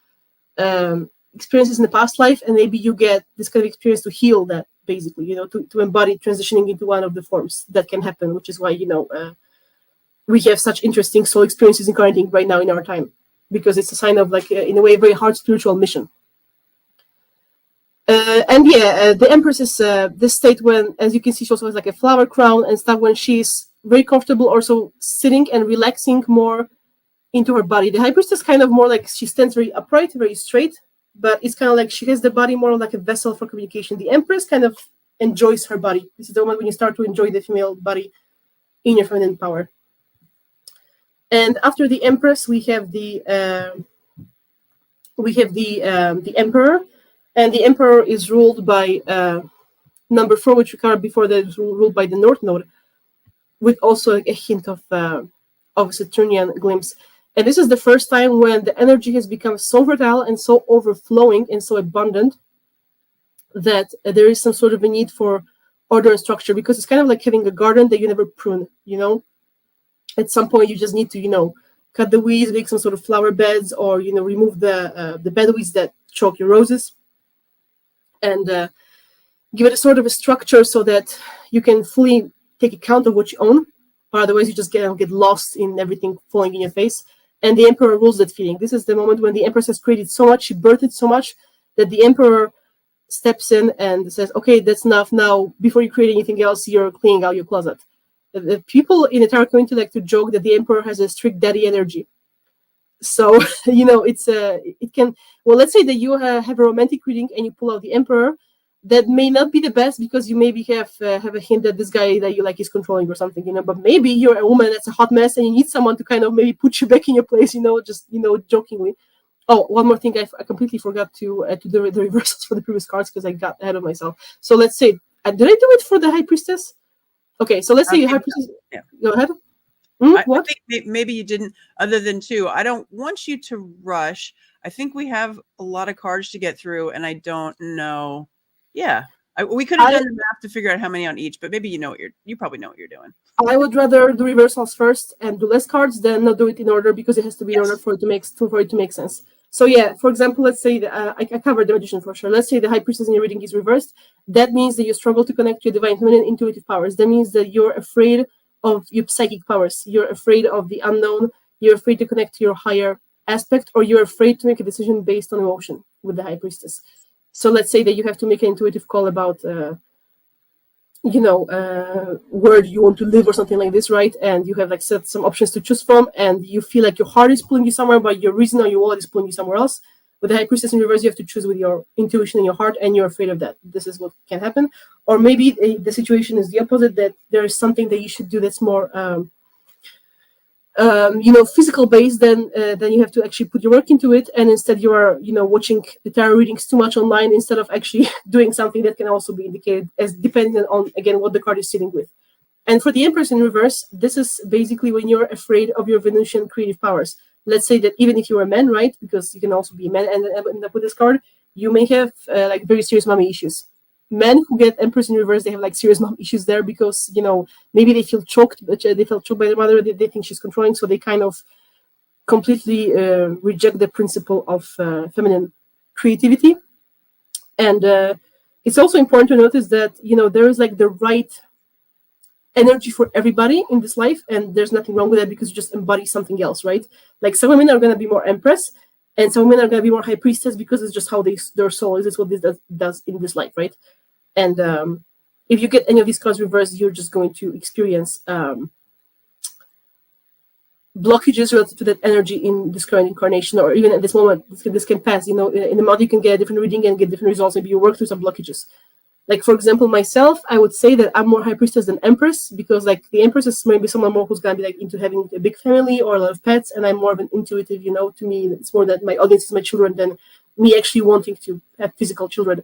experiences in the past life, and maybe you get this kind of experience to heal that, basically, to embody transitioning into one of the forms that can happen, which is why, we have such interesting soul experiences incarnating right now in our time, because it's a sign of, like, in a way, a very hard spiritual mission. The Empress is this state when, as you can see, she also has like a flower crown and stuff, when she's very comfortable also sitting and relaxing more into her body. The High Priestess kind of more like she stands very upright, very straight, but it's kind of like she has the body more like a vessel for communication. The Empress kind of enjoys her body. This is the moment when you start to enjoy the female body in your feminine power. And after the Empress, we have the Emperor, and the Emperor is ruled by number 4, which we covered before, that is ruled by the North Node, with also a hint of Saturnian glimpse. And this is the first time when the energy has become so fertile and so overflowing and so abundant that there is some sort of a need for order and structure, because it's kind of like having a garden that you never prune, At some point, you just need to, cut the weeds, make some sort of flower beds, or, remove the bed weeds that choke your roses, and give it a sort of a structure so that you can fully take account of what you own, or otherwise you just get lost in everything falling in your face. And the Emperor rules that feeling. This is the moment when the Empress has created so much, she birthed so much, that the Emperor steps in and says, okay, that's enough. Now, before you create anything else, you're cleaning out your closet. The people in the tarot community like to joke that the Emperor has a strict daddy energy. So, it can, well, let's say that you have a romantic reading and you pull out the Emperor. That may not be the best, because you maybe have a hint that this guy that you like is controlling or something, but maybe you're a woman that's a hot mess and you need someone to kind of maybe put you back in your place, just, jokingly. Oh, one more thing, I completely forgot to do the reversals for the previous cards because I got ahead of myself. So let's say, did I do it for the High Priestess? Okay, so let's say you High Priestess. Yeah. Go ahead. What? I think maybe you didn't, other than 2. I don't want you to rush. I think we have a lot of cards to get through, and I don't know. Yeah, we could have done the math to figure out how many on each, but maybe you probably know what you're doing. I would rather do reversals first and do less cards than not do it in order, because it has to be in order for it to make sense. So yeah, for example, let's say I covered the Magician for sure. Let's say the High Priestess in your reading is reversed. That means that you struggle to connect to your divine feminine intuitive powers. That means that you're afraid of your psychic powers. You're afraid of the unknown. You're afraid to connect to your higher aspect, or you're afraid to make a decision based on emotion with the High Priestess. So let's say that you have to make an intuitive call about, where you want to live or something like this, right? And you have like set some options to choose from, and you feel like your heart is pulling you somewhere, but your reason or your wallet is pulling you somewhere else. With the High Priestess in reverse, you have to choose with your intuition and your heart, and you're afraid of that. This is what can happen. Or maybe the situation is the opposite, that there is something that you should do that's more physical based, then you have to actually put your work into it, and instead you are watching the tarot readings too much online instead of actually doing something that can also be indicated as dependent on, again, what the card is sitting with. And for the Empress in reverse, this is basically when you're afraid of your Venusian creative powers. Let's say that even if you're a man, right, because you can also be a man and end up with this card, you may have like very serious mommy issues. Men who get Empress in reverse, they have like serious mom issues there, because maybe they feel choked, but they felt choked by their mother. They think she's controlling, so they kind of completely reject the principle of feminine creativity. And it's also important to notice that there is like the right energy for everybody in this life, and there's nothing wrong with that, because you just embody something else, right? Like some women are going to be more Empress, and some women are going to be more High Priestess, because it's just how their soul is. It's what this does in this life, right? And if you get any of these cards reversed, you're just going to experience blockages related to that energy in this current incarnation, or even at this moment. This can pass. In the month, you can get a different reading and get different results. Maybe you work through some blockages. Like, for example, myself, I would say that I'm more high priestess than empress, because like the empress is maybe someone more who's gonna be like into having a big family or a lot of pets, and I'm more of an intuitive, to me it's more that my audience is my children than me actually wanting to have physical children.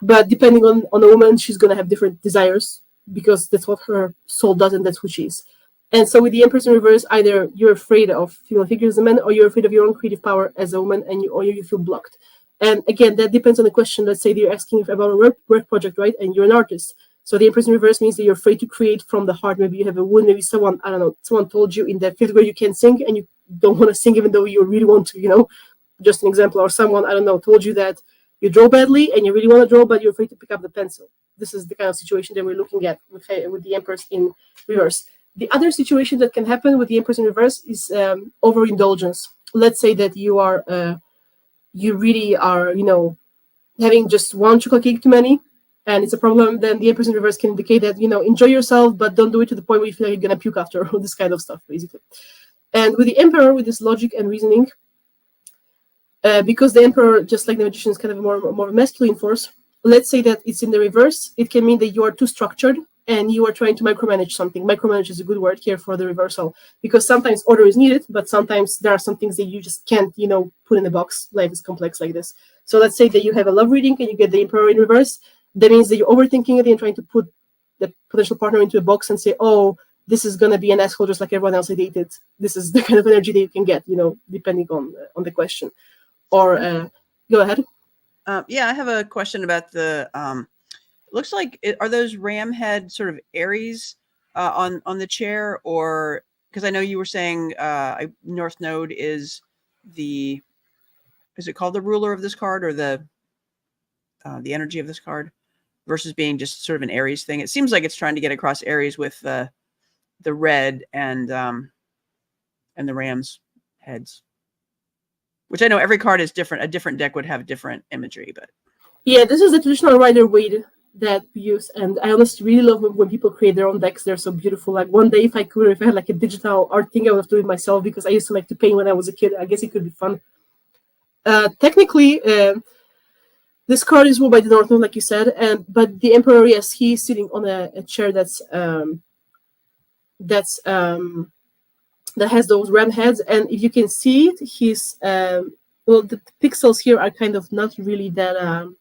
But depending on a woman, she's gonna have different desires, because that's what her soul does and that's who she is. And so with the Empress in reverse, either you're afraid of female figures as a man, or you're afraid of your own creative power as a woman, or you feel blocked. And again, that depends on the question. Let's say they're asking about a work project, right? And you're an artist. So the Empress in reverse means that you're afraid to create from the heart. Maybe you have a wound. Maybe someone told you in the fifth grade you can't sing, and you don't want to sing even though you really want to, just an example. Or someone, told you that you draw badly and you really want to draw, but you're afraid to pick up the pencil. This is the kind of situation that we're looking at with the Empress in reverse. The other situation that can happen with the Empress in reverse is overindulgence. Let's say that you really are, having just one chocolate cake too many, and it's a problem. Then the Empress in reverse can indicate that, enjoy yourself, but don't do it to the point where you feel like you're gonna puke after, all this kind of stuff, basically. And with the Emperor, with this logic and reasoning, because the Emperor, just like the Magician, is kind of more masculine force. Let's say that it's in the reverse. It can mean that you are too structured and you are trying to micromanage something. Micromanage is a good word here for the reversal, because sometimes order is needed, but sometimes there are some things that you just can't, put in a box. Life is complex like this. So let's say that you have a love reading and you get the Emperor in reverse. That means that you're overthinking it and trying to put the potential partner into a box and say, oh, this is going to be an asshole just like everyone else I dated. This is the kind of energy that you can get, depending on the question. Or go ahead. Yeah, I have a question about the. Looks like are those ram head sort of Aries on the chair, or because I know you were saying North Node is it called the ruler of this card, or the energy of this card, versus being just sort of an Aries thing? It seems like it's trying to get across Aries with the red and the ram's heads. Which I know every card is different. A different deck would have different imagery, but yeah, this is the traditional Rider-Waite that we use, and I honestly really love when people create their own decks. They're so beautiful. Like one day, if I had like a digital art thing, I would have to do it myself, because I used to like to paint when I was a kid. I guess it could be fun. Technically, this card is ruled by the North Node, like you said, but the Emperor, yes, he's sitting on a chair that has those ram heads, and if you can see it, he's the pixels here are kind of not really that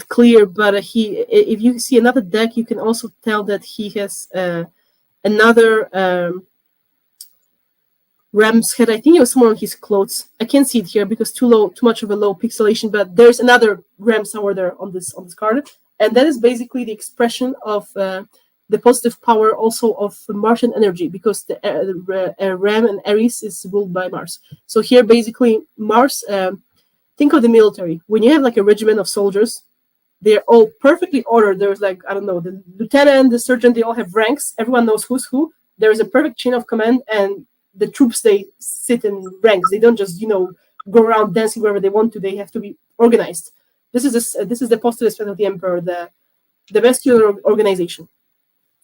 clear, but if you see another deck, you can also tell that he has another ram's head. I think it was somewhere on his clothes. I can't see it here because too much of a low pixelation, but there's another ram somewhere there on this card, and that is basically the expression of the positive power also of Martian energy, because the Ram and Aries is ruled by Mars. So here, basically, Mars, think of the military. When you have like a regiment of soldiers, they're all perfectly ordered. There's like, I don't know, the lieutenant, the sergeant, they all have ranks. Everyone knows who's who. There is a perfect chain of command, and the troops, they sit in ranks. They don't just, go around dancing wherever they want to. They have to be organized. This is the positive aspect of the Emperor, the masculine organization,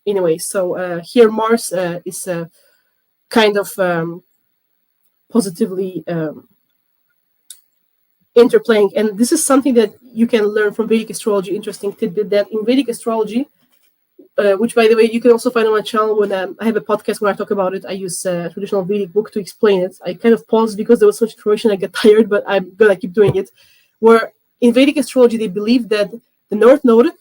in a way. So here Mars is kind of positively interplaying, and this is something that you can learn from Vedic astrology. Interesting tidbit that in Vedic astrology, which by the way you can also find on my channel, when I have a podcast where I talk about it. I use a traditional Vedic book to explain it. I kind of paused because there was so much information, I get tired, but I'm gonna keep doing it. Where in Vedic astrology they believe that the North Node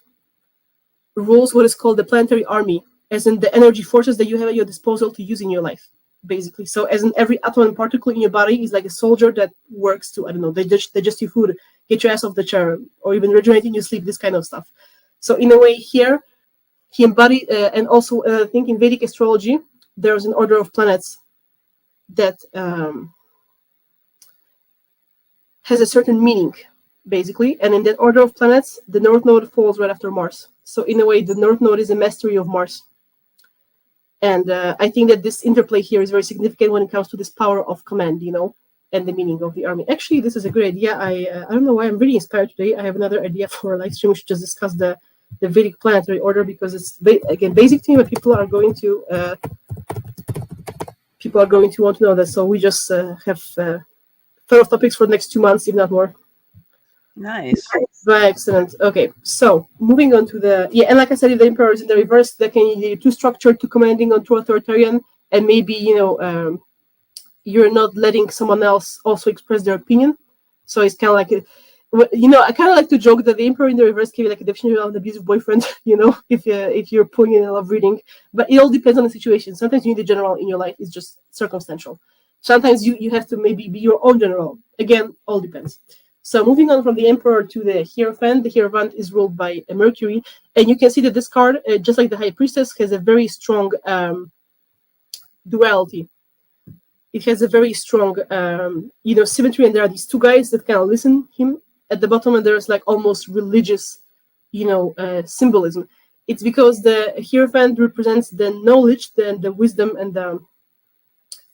rules what is called the planetary army, as in the energy forces that you have at your disposal to use in your life, basically. So as in every atom and particle in your body is like a soldier that works to, I don't know, digest your food, get your ass off the chair, or even regenerate in your sleep, this kind of stuff. So in a way here, he embodied, and also I think in Vedic astrology, there's an order of planets that has a certain meaning, basically. And in that order of planets, the North Node falls right after Mars. So in a way, the North Node is a mastery of Mars. And I think that this interplay here is very significant when it comes to this power of command, and the meaning of the army. Actually, this is a great idea. I don't know why I'm really inspired today. I have another idea for a live stream. We should just discuss the Vedic planetary order, because it's again basic to me, but people are going to want to know that. So we just have 12 topics for the next 2 months, if not more. Nice. Very excellent. Okay, so moving on to and like I said, if the emperor is in the reverse, that can be too structured, too commanding, or too authoritarian, and maybe you're not letting someone else also express their opinion. So it's kind of like I kind of like to joke that the emperor in the reverse can be like a definition of an abusive boyfriend. If you're pulling in a love reading, but it all depends on the situation. Sometimes you need a general in your life; it's just circumstantial. Sometimes you have to maybe be your own general. Again, all depends. So moving on from the Emperor to the Hierophant is ruled by Mercury, and you can see that this card, just like the High Priestess, has a very strong duality. It has a very strong, symmetry, and there are these two guys that kind of listen him at the bottom, and there's like almost religious, symbolism. It's because the Hierophant represents the knowledge, the wisdom, and the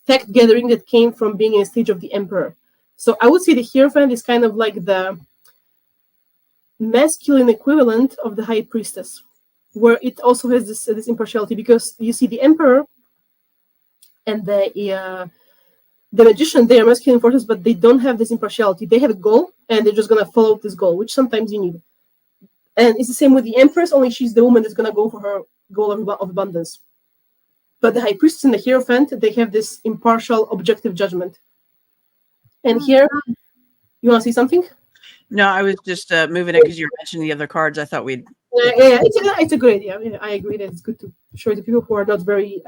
fact gathering that came from being in a stage of the Emperor. So I would say the Hierophant is kind of like the masculine equivalent of the High Priestess, where it also has this impartiality, because you see the Emperor and the Magician, they are masculine forces, but they don't have this impartiality. They have a goal, and they're just going to follow this goal, which sometimes you need. And it's the same with the Empress, only she's the woman that's going to go for her goal of abundance. But the High Priestess and the Hierophant, they have this impartial, objective judgment. And here, you want to say something? No, I was just moving it because you were mentioning the other cards. I thought we'd. Yeah, it's a good idea. I mean, I agree that it's good to show the people who are not very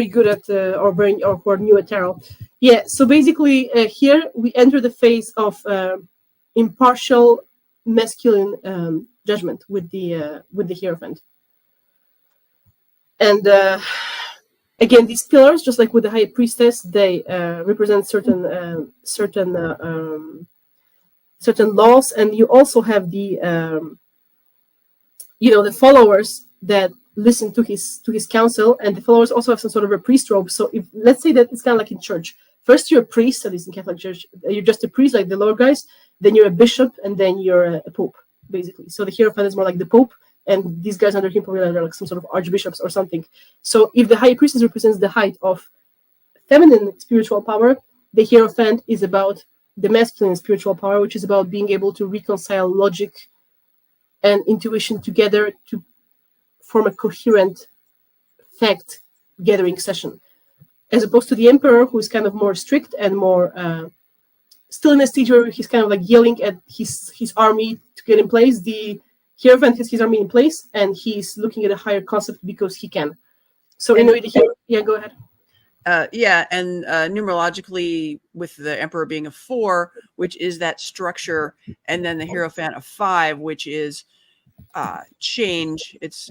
good at or who are new at tarot. Yeah. So basically, here we enter the phase of impartial masculine judgment with the Hierophant. And again, these pillars, just like with the High Priestess, they represent certain laws, and you also have the the followers that listen to his counsel, and the followers also have some sort of a priest robe. So if let's say that it's kind of like in church, first you're a priest, at least in Catholic Church, you're just a priest like the lower guys, then you're a bishop, and then you're a pope, basically. So the Hierophant is more like the pope, and these guys under him probably are like some sort of archbishops or something. So if the High Priestess represents the height of feminine spiritual power, the Hierophant is about the masculine spiritual power, which is about being able to reconcile logic and intuition together to form a coherent fact gathering session, as opposed to the Emperor, who is kind of more strict and more still in a stage where he's kind of like yelling at his army to get in place. The Hierophant has his army in place, and he's looking at a higher concept because he can. So in a way, go ahead. And numerologically, with the Emperor being a 4, which is that structure, and then the Hierophant of 5, which is change. It's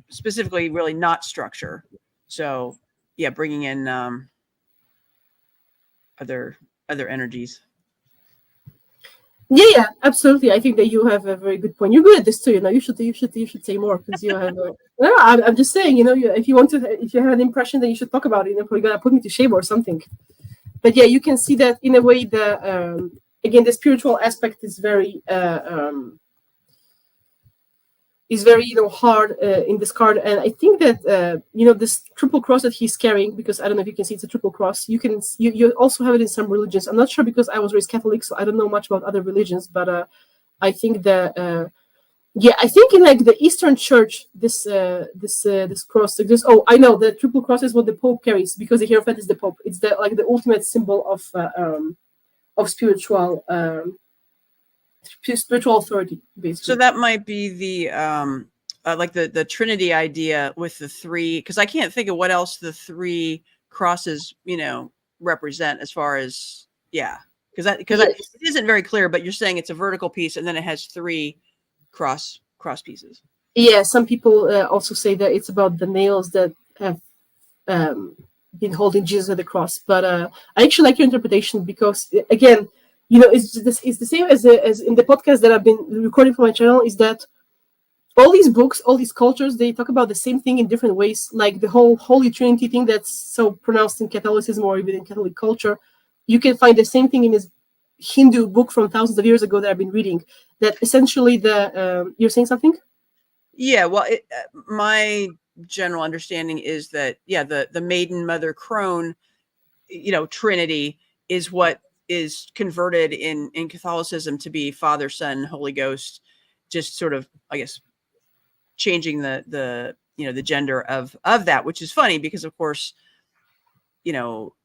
specifically really not structure. So yeah, bringing in other energies. Yeah, absolutely. I think that you have a very good point. You're good at this too. You should say more, because you have. No, I'm just saying. If you have an impression, then you should talk about it. You're probably gonna put me to shame or something. But yeah, you can see that in a way. Again, the spiritual aspect is very hard in this card, and I think that this triple cross that he's carrying, because I don't know if you can see, it's a triple cross. You also have it in some religions. I'm not sure, because I was raised Catholic, so I don't know much about other religions, but I think that I think in like the Eastern Church, this cross exists. Oh, I know, the triple cross is what the Pope carries, because the Hierophant is the Pope. It's the ultimate symbol of spiritual authority, basically. So that might be the like the Trinity idea with the 3, because I can't think of what else the 3 crosses represent, as far as because it isn't very clear. But you're saying it's a vertical piece, and then it has 3 cross pieces. Yeah, some people also say that it's about the nails that have been holding Jesus at the cross. But I actually like your interpretation, because again, it's the same as in the podcast that I've been recording for my channel, is that all these books, all these cultures, they talk about the same thing in different ways. Like the whole Holy Trinity thing that's so pronounced in Catholicism or even in Catholic culture, you can find the same thing in this Hindu book from thousands of years ago that I've been reading. That essentially you're saying something? Yeah, well, my general understanding is that the Maiden, Mother, Crone, Trinity is what is converted in Catholicism to be Father, Son, Holy Ghost, just sort of, I guess, changing the gender of that, which is funny because, of course,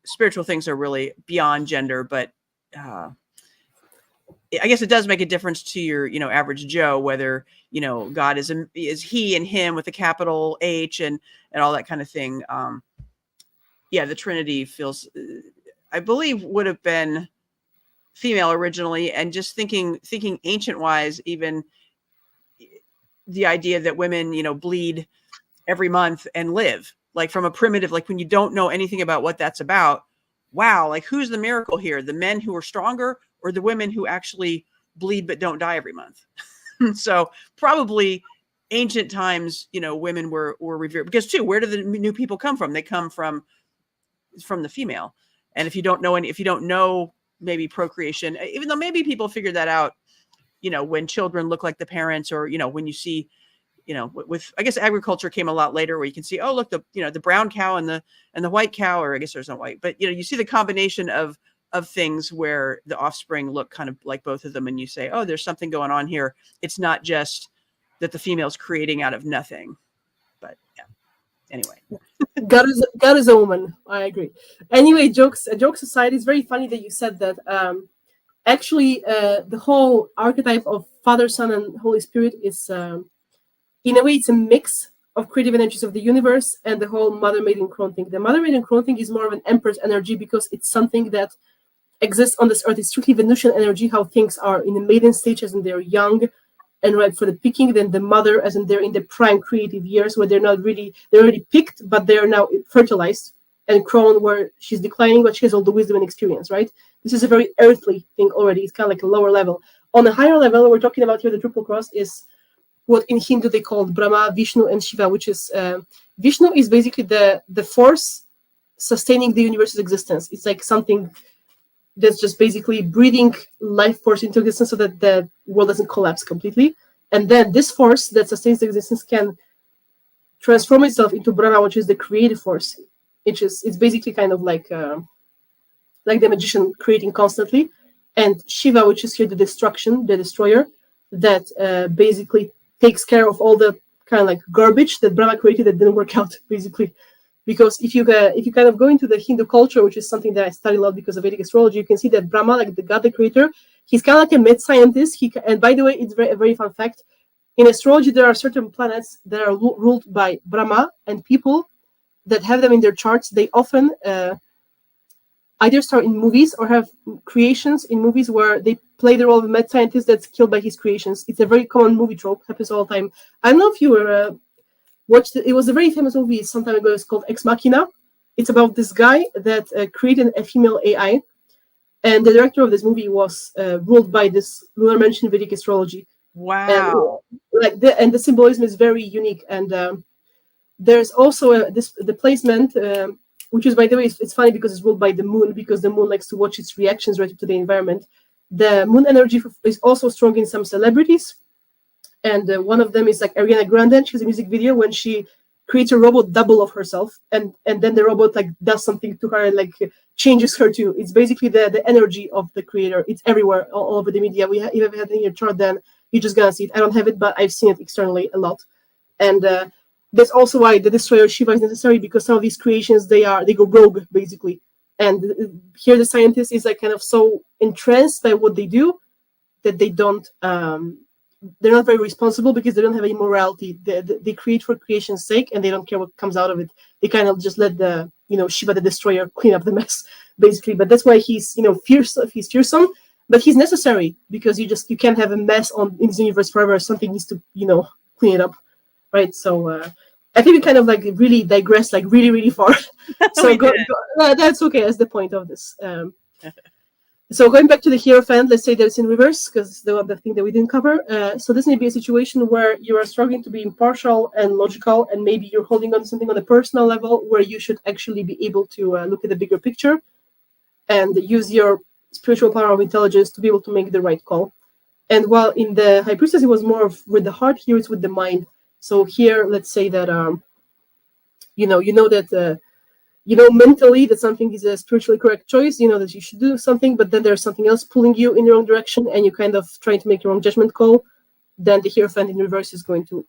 spiritual things are really beyond gender, but I guess it does make a difference to your, average Joe, whether, God is he and him with a capital H and all that kind of thing. The Trinity feels, I believe, would have been female originally, and just thinking ancient wise, even the idea that women, bleed every month and live, like from a primitive, like when you don't know anything about what that's about. Wow. Like, who's the miracle here? The men who are stronger or the women who actually bleed but don't die every month? So probably ancient times, women were revered, because too, where do the new people come from? They come from the female. And if you don't know maybe procreation, even though maybe people figured that out, when children look like the parents, or, when you see, with, I guess agriculture came a lot later, where you can see, oh, look, the brown cow and the white cow, or I guess there's no white, but, you see the combination of things where the offspring look kind of like both of them. And you say, oh, there's something going on here. It's not just that the female's creating out of nothing, but yeah. Anyway. God is a woman. I agree. Anyway, jokes aside, it's very funny that you said that. Actually, the whole archetype of Father, Son, and Holy Spirit is, in a way, it's a mix of creative energies of the universe and the whole Mother, Maiden, Crone thing. The Mother, Maiden, Crone thing is more of an Empress energy, because it's something that exists on this earth. It's strictly Venusian energy, how things are in the maiden stage, as in they're young and ripe for the picking. Then the mother, as in they're in the prime creative years, where they're already picked, but they're now fertilized. And Crone, where she's declining, but she has all the wisdom and experience, right? This is a very earthly thing already. It's kind of like a lower level. On a higher level, we're talking about here, the triple cross is what in Hindu they call Brahma, Vishnu, and Shiva, which is, Vishnu is basically the force sustaining the universe's existence. It's like something that's just basically breathing life force into existence so that the world doesn't collapse completely. And then this force that sustains the existence can transform itself into Brahma, which is the creative force. It's basically kind of like the magician creating constantly. And Shiva, which is here the destruction, the destroyer, that basically takes care of all the kind of like garbage that Brahma created that didn't work out, basically. Because if you kind of go into the Hindu culture, which is something that I study a lot because of Vedic astrology, you can see that Brahma, like the god, the creator, he's kind of like a mad scientist. And by the way, it's a very fun fact. In astrology, there are certain planets that are ruled by Brahma, and people that have them in their charts, they often either star in movies or have creations in movies where they play the role of a mad scientist that's killed by his creations. It's a very common movie trope, happens all the time. I don't know if you were watched it. It was a very famous movie some time ago. It's called Ex Machina. It's about this guy that created a female AI, and the director of this movie was ruled by this lunar mansion Vedic astrology. Wow! And the symbolism is very unique. And there's also the placement, which is, by the way, it's funny because it's ruled by the moon, because the moon likes to watch its reactions relative to the environment. The moon energy is also strong in some celebrities. And one of them is like Ariana Grande. She has a music video when she creates a robot double of herself, and then the robot like does something to her and like changes her too. It's basically the energy of the creator. It's everywhere, all over the media. If you have it in your chart, then you're just gonna see it. I don't have it, but I've seen it externally a lot. And that's also why the destroyer Shiva is necessary, because some of these creations they go rogue basically. And here the scientist is like kind of so entranced by what they do that they don't. They're not very responsible because they don't have any morality. They create for creation's sake, and they don't care what comes out of it. They kind of just let the Shiva the destroyer clean up the mess, basically. But that's why he's fierce. He's fearsome, but he's necessary, because you can't have a mess in this universe forever. Something needs to clean it up, right? So I think we kind of like really digress like really really far. So that's okay. That's the point of this. So going back to the Hierophant, let's say that it's in reverse, because the thing that we didn't cover. So this may be a situation where you are struggling to be impartial and logical, and maybe you're holding on to something on a personal level where you should actually be able to look at the bigger picture and use your spiritual power of intelligence to be able to make the right call. And while in the High Priestess it was more with the heart, here it's with the mind. So here, let's say that you know that mentally that something is a spiritually correct choice, that you should do something, but then there's something else pulling you in the wrong direction and you kind of trying to make your own judgment call, then the Hierophant in reverse is going to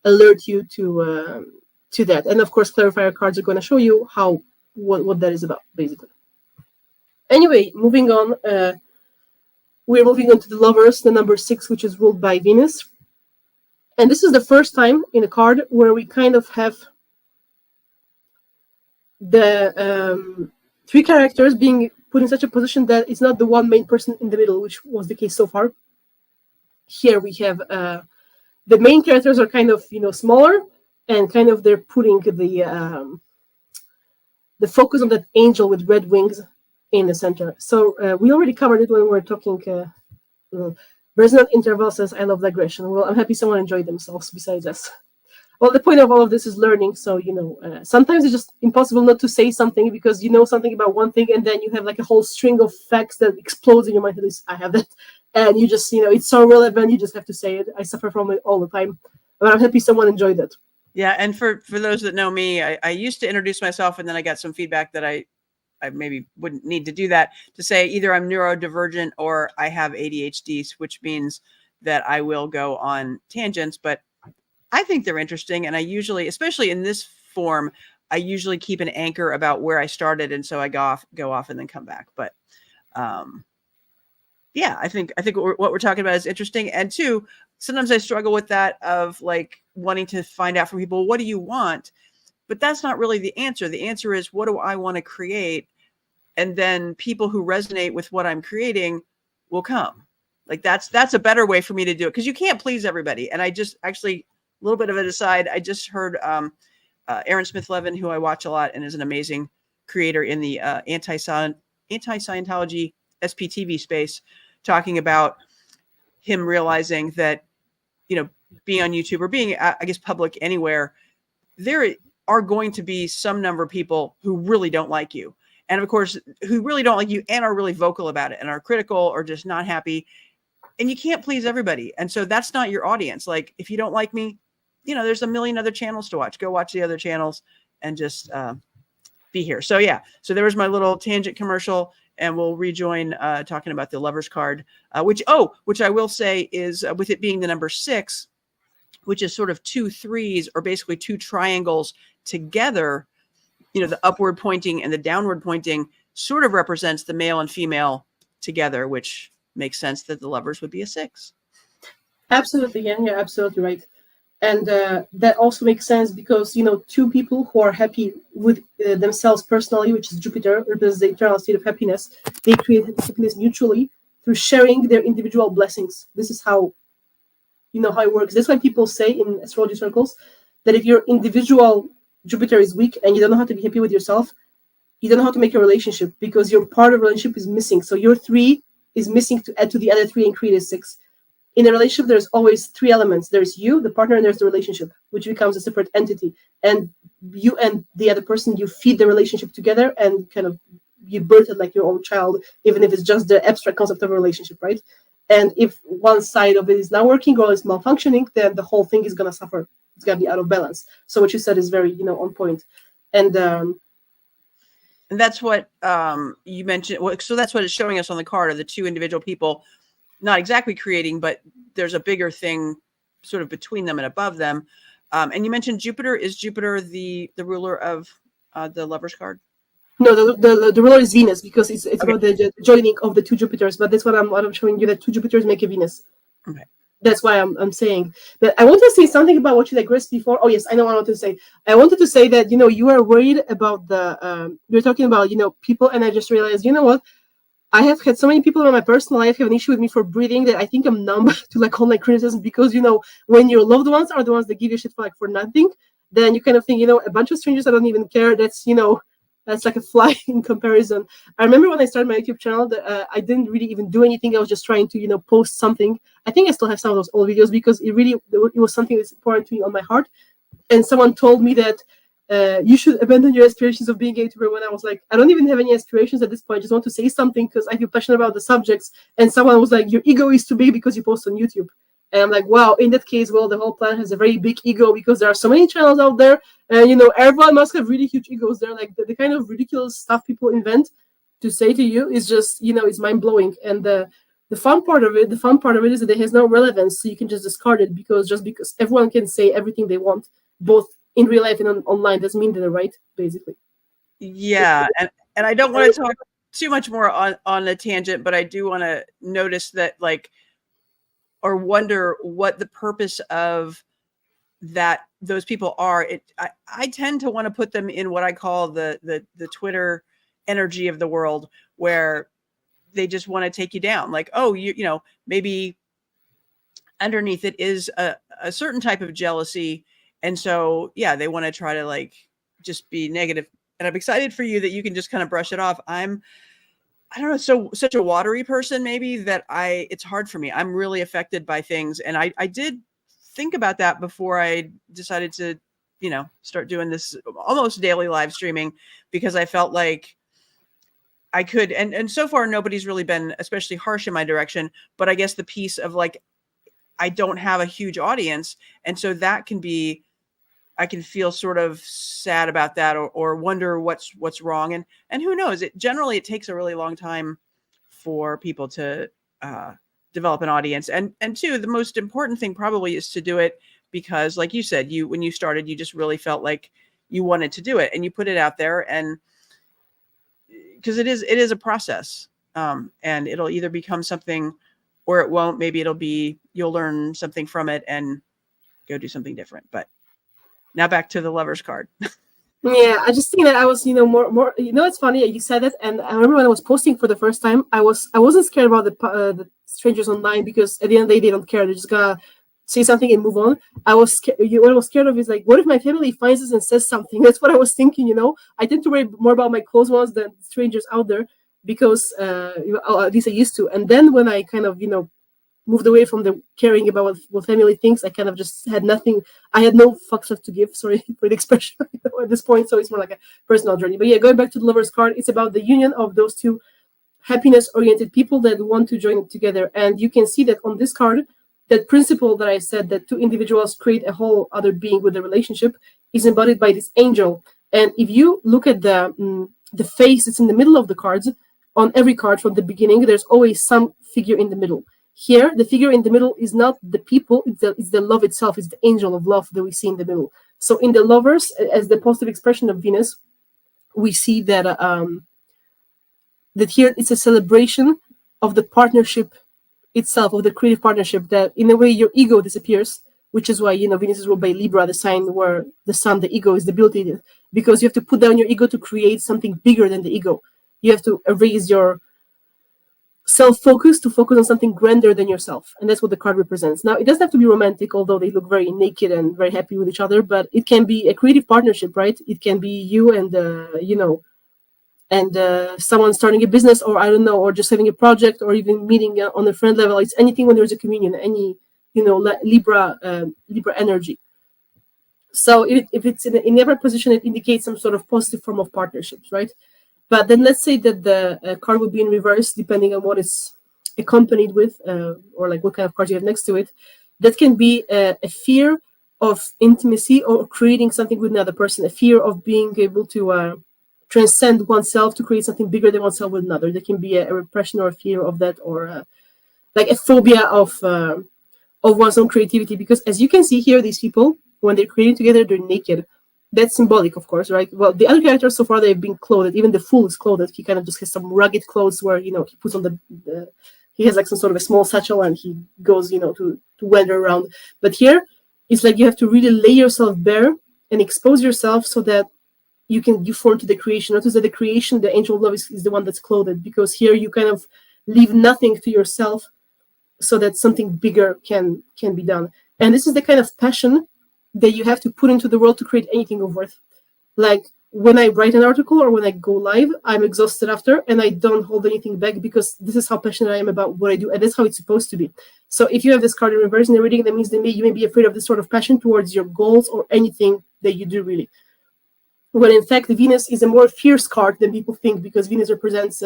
alert you to that. And of course, clarifier cards are going to show you what that is about, basically. Anyway, moving on, we're moving on to the Lovers, the number 6, which is ruled by Venus. And this is the first time in a card where we kind of have the 3 characters being put in such a position that it's not the one main person in the middle, which was the case so far. Here we have the main characters are kind of smaller, and kind of they're putting the focus on that angel with red wings in the center. So we already covered it when we were talking. Resonant Interval says, I love digression. Well, I'm happy someone enjoyed themselves besides us. Well, the point of all of this is learning. So, sometimes it's just impossible not to say something because you know something about one thing and then you have like a whole string of facts that explodes in your mind. At least I have that. And you just, it's so relevant. You just have to say it. I suffer from it all the time. But I'm happy someone enjoyed it. Yeah. And for those that know me, I used to introduce myself and then I got some feedback that I maybe wouldn't need to do that, to say either I'm neurodivergent or I have ADHD, which means that I will go on tangents, but I think they're interesting. And I usually, especially in this form, I usually keep an anchor about where I started. And so I go off and then come back. But yeah, I think what we're talking about is interesting. And 2, sometimes I struggle with that of like wanting to find out from people, what do you want? But that's not really the answer. The answer is, what do I want to create? And then people who resonate with what I'm creating will come. Like that's a better way for me to do it, because you can't please everybody. And I just actually, a little bit of an aside, I just heard Aaron Smith-Levin, who I watch a lot and is an amazing creator in the anti-Scientology SPTV space, talking about him realizing that, being on YouTube or being, I guess, public anywhere, there are going to be some number of people who really don't like you. And of course, who really don't like you and are really vocal about it and are critical or just not happy. And you can't please everybody. And so that's not your audience. Like, if you don't like me, there's a million other channels to watch. Go watch the other channels and just be here. So yeah, so there was my little tangent commercial, and we'll rejoin talking about the Lovers card, which I will say is with it being the number 6, which is sort of 2 3s, or basically 2 triangles together, the upward pointing and the downward pointing sort of represents the male and female together, which makes sense that the Lovers would be a 6. Absolutely. Yeah, you're absolutely right. And that also makes sense because, 2 people who are happy with themselves personally, which is Jupiter, represents the eternal state of happiness. They create happiness mutually through sharing their individual blessings. This is how, how it works. That's why people say in astrology circles that if your individual Jupiter is weak and you don't know how to be happy with yourself, you don't know how to make a relationship because your part of the relationship is missing. So your 3 is missing to add to the other 3 and create a 6. In a relationship, there's always 3 elements. There's you, the partner, and there's the relationship, which becomes a separate entity. And you and the other person, you feed the relationship together and kind of you birth it like your own child, even if it's just the abstract concept of a relationship, right? And if one side of it is not working or is malfunctioning, then the whole thing is going to suffer. It's going to be out of balance. So what you said is very, on point. And that's what you mentioned. So that's what it's showing us on the card, of the 2 individual people, not exactly creating, but there's a bigger thing sort of between them and above them. And you mentioned Jupiter. Is Jupiter the ruler of the Lovers card? No, the ruler is Venus, because it's Okay. about the joining of the 2 Jupiters. But that's what I'm showing you, that 2 Jupiters make a Venus. Okay. That's why I'm saying. But I want to say something about what you digressed before. Oh yes, I know what I wanted to say. I wanted to say that you are worried about the you're talking about people, and I just realized what. I have had so many people in my personal life have an issue with me for breathing that I think I'm numb to like online criticism, because when your loved ones are the ones that give you shit for nothing, then you kind of think a bunch of strangers I don't even care. That's that's like a fly in comparison. I remember when I started my YouTube channel that I didn't really even do anything. I was just trying to post something. I think I still have some of those old videos because it was something that's important to me on my heart. And someone told me that you should abandon your aspirations of being a YouTuber, when I was like, I don't even have any aspirations at this point. I just want to say something because I feel passionate about the subjects. And someone was like, your ego is too big because you post on YouTube. And I'm like, wow, in that case, well, the whole planet has a very big ego because there are so many channels out there And you know, everyone must have really huge egos. They're like the kind of ridiculous stuff people invent to say to you is just, you know, it's mind blowing. And the fun part of it is that it has no relevance, so you can just discard it, because everyone can say everything they want, both in real life and online, doesn't mean that they're right, basically. Yeah, and I don't want to talk too much more on a tangent, but I do want to notice that, like, or wonder what the purpose of that those people are. I tend to want to put them in what I call the Twitter energy of the world, where they just want to take you down. Like, oh, you know, maybe underneath it is a certain type of jealousy. And so, yeah, they want to try to like just be negative. And I'm excited for you that you can just kind of brush it off. I don't know, such a watery person, maybe, that it's hard for me. I'm really affected by things. And I did think about that before I decided to, you know, start doing this almost daily live streaming, because I felt like I could, and so far nobody's really been especially harsh in my direction, but I guess the piece of like, I don't have a huge audience. And so that can be, I can feel sort of sad about that, or wonder what's wrong. And who knows, generally it takes a really long time for people to develop an audience. And two, the most important thing probably is to do it because, like you said, when you started, you just really felt like you wanted to do it, and you put it out there, and because it is a process, and it'll either become something or it won't. Maybe you'll learn something from it and go do something different. But now back to the Lover's card. Yeah, I just think that I was, you know, more. You know, it's funny you said it, and I remember when I was posting for the first time, I wasn't scared about the strangers online, because at the end of the day, they don't care. They're just gonna say something and move on. What I was scared of is like, what if my family finds this and says something? That's what I was thinking. You know, I tend to worry more about my close ones than strangers out there, because you know, at least I used to. And then when I kind of, you know, moved away from the caring about what family thinks, I kind of just had nothing. I had no fucks left to give. Sorry for the expression at this point. So it's more like a personal journey. But yeah, going back to the Lover's card, it's about the union of those two happiness-oriented people that want to join together. And you can see that on this card, that principle that I said, that two individuals create a whole other being with a relationship, is embodied by this angel. And if you look at the face that's in the middle of the cards, on every card from the beginning, there's always some figure in the middle. Here, the figure in the middle is not the people, it's the love itself, it's the angel of love that we see in the middle. So in the Lovers, as the positive expression of Venus, we see that that here it's a celebration of the partnership itself, of the creative partnership, that in a way your ego disappears, which is why, you know, Venus is ruled by Libra, the sign where the sun, the ego, is debilitated, because you have to put down your ego to create something bigger than the ego. You have to erase your self-focus to focus on something grander than yourself. And that's what the card represents. Now, it doesn't have to be romantic, although they look very naked and very happy with each other, but it can be a creative partnership, right? It can be you and, you know, and someone starting a business, or I don't know, or just having a project, or even meeting on a friend level. It's anything when there's a communion, any, you know, Libra energy. So if it's in every position, it indicates some sort of positive form of partnerships, right? But then let's say that the card would be in reverse, depending on what it's accompanied with, or like what kind of card you have next to it. That can be a fear of intimacy, or creating something with another person, a fear of being able to transcend oneself to create something bigger than oneself with another. There can be a repression or a fear of that, or like a phobia of one's own creativity. Because as you can see here, these people, when they're creating together, they're naked. That's symbolic, of course, right? Well, the other characters so far, they've been clothed. Even the Fool is clothed. He kind of just has some rugged clothes where, you know, he puts on he has like some sort of a small satchel, and he goes, you know, to wander around. But here, it's like you have to really lay yourself bare and expose yourself so that you form to the creation. Notice that the creation, the angel of love, is the one that's clothed, because here you kind of leave nothing to yourself so that something bigger can be done. And this is the kind of passion that you have to put into the world to create anything of worth. Like when I write an article or when I go live, I'm exhausted after, and I don't hold anything back, because this is how passionate I am about what I do, and that's how it's supposed to be. So if you have this card in reverse in the reading, that means that you may be afraid of this sort of passion towards your goals or anything that you do, really. When in fact, Venus is a more fierce card than people think, because Venus represents,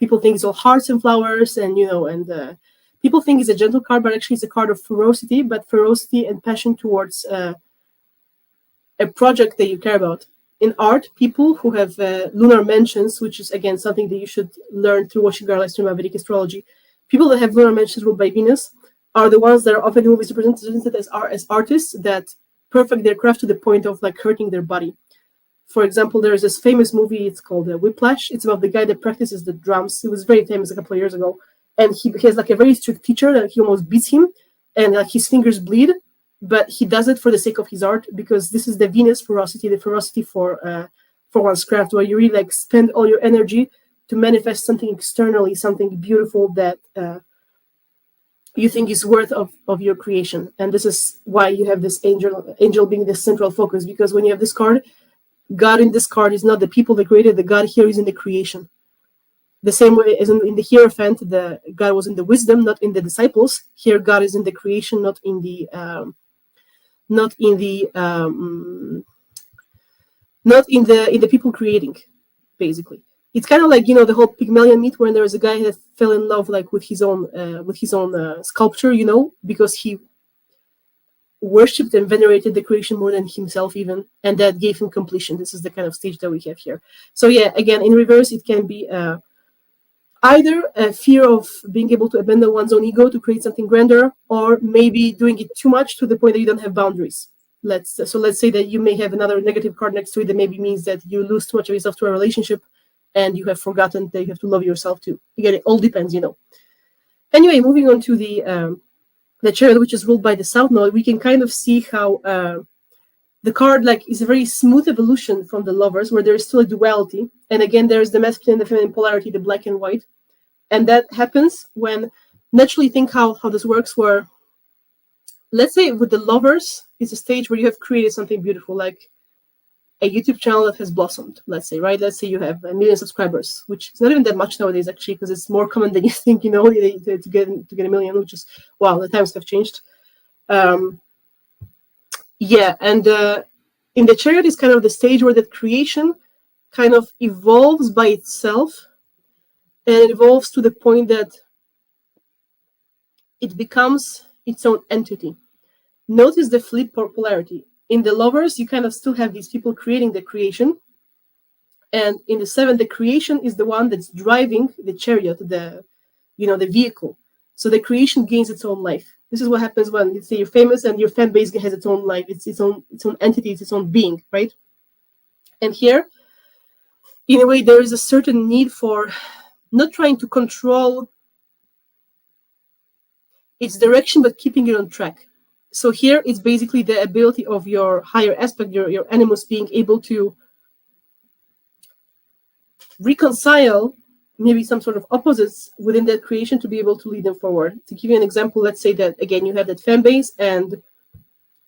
people think it's all hearts and flowers, and, you know, and people think it's a gentle card, but actually it's a card of ferocity, but ferocity and passion towards a project that you care about. In art, people who have lunar mentions, which is again something that you should learn through watching our live stream of Vedic astrology, people that have lunar mentions ruled by Venus are the ones that are often always represented as artists that perfect their craft to the point of like hurting their body. For example, there's this famous movie, it's called Whiplash. It's about the guy that practices the drums. It was very famous a couple of years ago. And he has like a very strict teacher that he almost beats him, and like his fingers bleed, but he does it for the sake of his art, because this is the Venus ferocity, the ferocity for one's craft, where you really like spend all your energy to manifest something externally, something beautiful that you think is worth of your creation. And this is why you have this angel being the central focus, because when you have this card, God in this card is not the people that created, the God here is in the creation. The same way as in the Hierophant, the God was in the wisdom, not in the disciples. Here, God is in the creation, not in the people creating. Basically, it's kind of like, you know, the whole Pygmalion myth, when there was a guy that fell in love like with his own sculpture, you know, because he worshipped and venerated the creation more than himself even, and that gave him completion. This is the kind of stage that we have here. So yeah, again, in reverse, it can be either a fear of being able to abandon one's own ego to create something grander, or maybe doing it too much to the point that you don't have boundaries. Let's say that you may have another negative card next to it that maybe means that you lose too much of yourself to a relationship, and you have forgotten that you have to love yourself too. Again, it all depends, you know. Anyway, moving on to the chariot, which is ruled by the South Node, we can kind of see how the card like is a very smooth evolution from the Lovers, where there is still a duality. And again, there's the masculine and the feminine polarity, the black and white. And that happens when, naturally, think how this works, where, let's say with the Lovers, it's a stage where you have created something beautiful, like a YouTube channel that has blossomed, let's say, right? Let's say you have 1 million subscribers, which is not even that much nowadays, actually, because it's more common than you think, you know, to get 1 million, which is, wow, the times have changed. Yeah, and in the chariot is kind of the stage where that creation kind of evolves by itself, and it evolves to the point that it becomes its own entity. Notice the flip polarity. In the Lovers, you kind of still have these people creating the creation, and in the 7, the creation is the one that's driving the chariot, the vehicle. So the creation gains its own life. This is what happens when, let's say, you're famous and your fan base has its own life, its own entity, it's its own being, right? And here, in a way, there is a certain need for not trying to control its direction, but keeping it on track. So here, it's basically the ability of your higher aspect, your animus, being able to reconcile maybe some sort of opposites within that creation to be able to lead them forward. To give you an example, let's say that, again, you have that fan base, and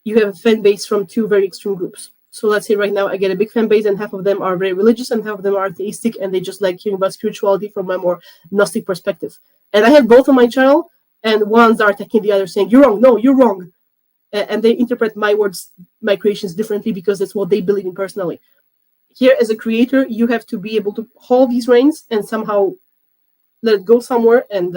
you have a fan base from 2 very extreme groups. So let's say right now I get a big fan base, and half of them are very religious and half of them are atheistic, and they just like hearing about spirituality from a more Gnostic perspective. And I have both on my channel, and ones are attacking the other, saying, you're wrong, no, you're wrong. And they interpret my words, my creations differently, because that's what they believe in personally. Here, as a creator, you have to be able to hold these reins and somehow let it go somewhere and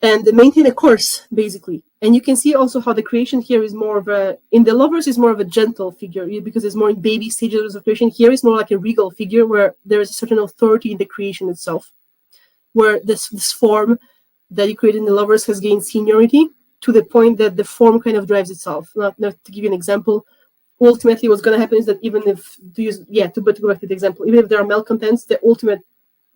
maintain a course, basically. And you can see also how the creation here is more of in the Lovers is more of a gentle figure, because it's more in baby stages of creation. Here is more like a regal figure, where there is a certain authority in the creation itself, where this form that you created in the Lovers has gained seniority to the point that the form kind of drives itself. Now, to give you an example, ultimately what's going to happen is that even if, to go back to the example, even if there are malcontents, the ultimate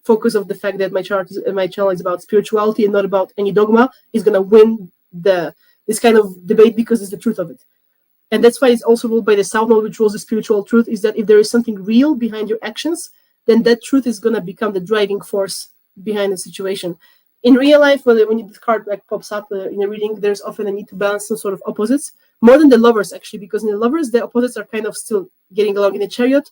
focus of the fact that my channel is about spirituality and not about any dogma is going to win this kind of debate, because it's the truth of it. And that's why it's also ruled by the South Node, which rules the spiritual truth, is that if there is something real behind your actions, then that truth is going to become the driving force behind the situation. In real life, when this card like pops up in a reading, there's often a need to balance some sort of opposites, more than the Lovers, actually, because in the Lovers, the opposites are kind of still getting along. In the chariot,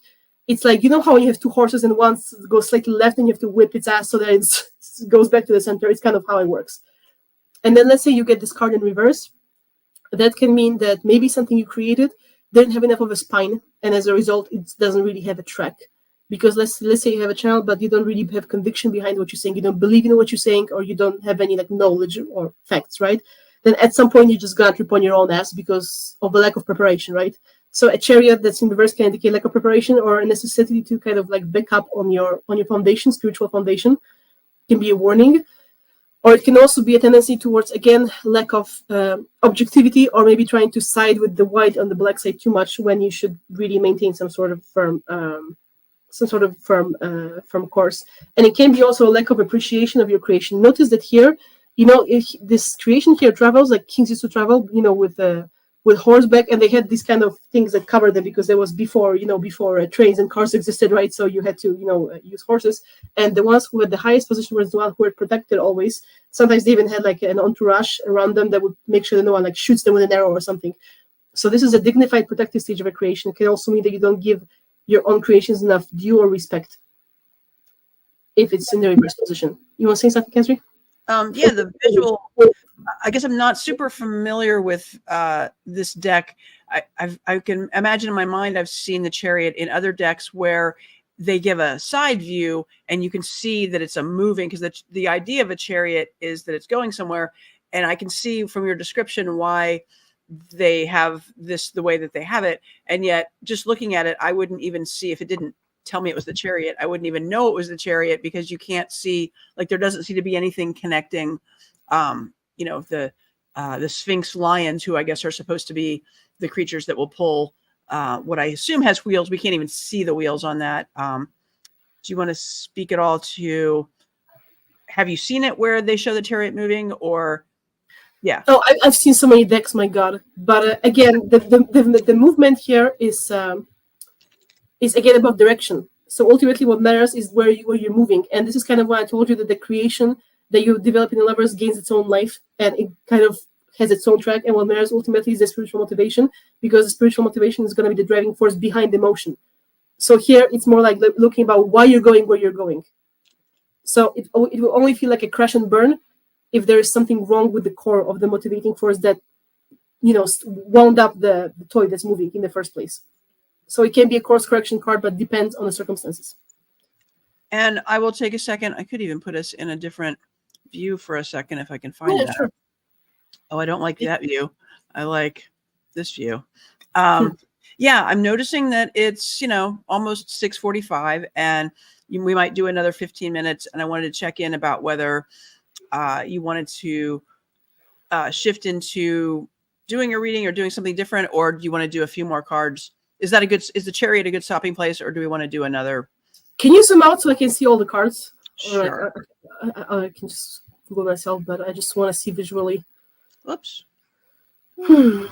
it's like, you know how you have 2 horses and one goes slightly left and you have to whip its ass so that it goes back to the center. It's kind of how it works. And then let's say you get this card in reverse. That can mean that maybe something you created didn't have enough of a spine, and as a result, it doesn't really have a track. Because let's say you have a channel, but you don't really have conviction behind what you're saying. You don't believe in what you're saying, or you don't have any like knowledge or facts, right? then at some point you just got to trip on your own ass because of the lack of preparation, right? So a chariot that's in reverse can indicate lack of preparation or a necessity to kind of like back up on your foundation, spiritual foundation, can be a warning. Or it can also be a tendency towards, again, lack of objectivity, or maybe trying to side with the white on the black side too much when you should really maintain some sort of firm course. And it can be also a lack of appreciation of your creation. Notice that here, if this creation here travels like kings used to travel, with horseback, and they had these kind of things that covered them because there was before trains and cars existed, right? So you had to use horses, and the ones who had the highest position were the ones who were protected always. Sometimes they even had like an entourage around them that would make sure that no one like shoots them with an arrow or something. So this is a dignified, protective stage of a creation. It can also mean that you don't give your own creations enough due or respect if it's in the reverse position. You want to say something, Kesri? Yeah, the visual. I guess I'm not super familiar with this deck. I can imagine in my mind I've seen the chariot in other decks where they give a side view and you can see that it's a moving, because the idea of a chariot is that it's going somewhere. And I can see from your description why they have this the way that they have it. And yet just looking at it, I wouldn't even see, if it didn't tell me it was the chariot, I wouldn't even know it was the chariot, because you can't see, like there doesn't seem to be anything connecting the Sphinx lions, who I guess are supposed to be the creatures that will pull what I assume has wheels. We can't even see the wheels on that. Do you want to speak at all to, have you seen it where they show the chariot moving, or? Yeah. Oh, I've seen so many decks, my God. But again, the movement here is again about direction. So ultimately what matters is where you're moving. And this is kind of why I told you that the creation that you develop in the lovers gains its own life, and it kind of has its own track. And what matters ultimately is the spiritual motivation, because the spiritual motivation is going to be the driving force behind the motion. So here it's more like looking about why you're going where you're going. So it will only feel like a crash and burn if there is something wrong with the core of the motivating force that wound up the toy that's moving in the first place. So it can be a course correction card, but depends on the circumstances. And I will take a second. I could even put us in a different view for a second if I can find that. Sure. Oh, I don't like that view. I like this view. Yeah, I'm noticing that it's, almost 6:45, and we might do another 15 minutes. And I wanted to check in about whether you wanted to shift into doing a reading or doing something different, or do you want to do a few more cards? Is the chariot a good stopping place, or do we want to do another? Can you zoom out so I can see all the cards? Sure. I can just Google myself, but I just want to see visually. Oops. There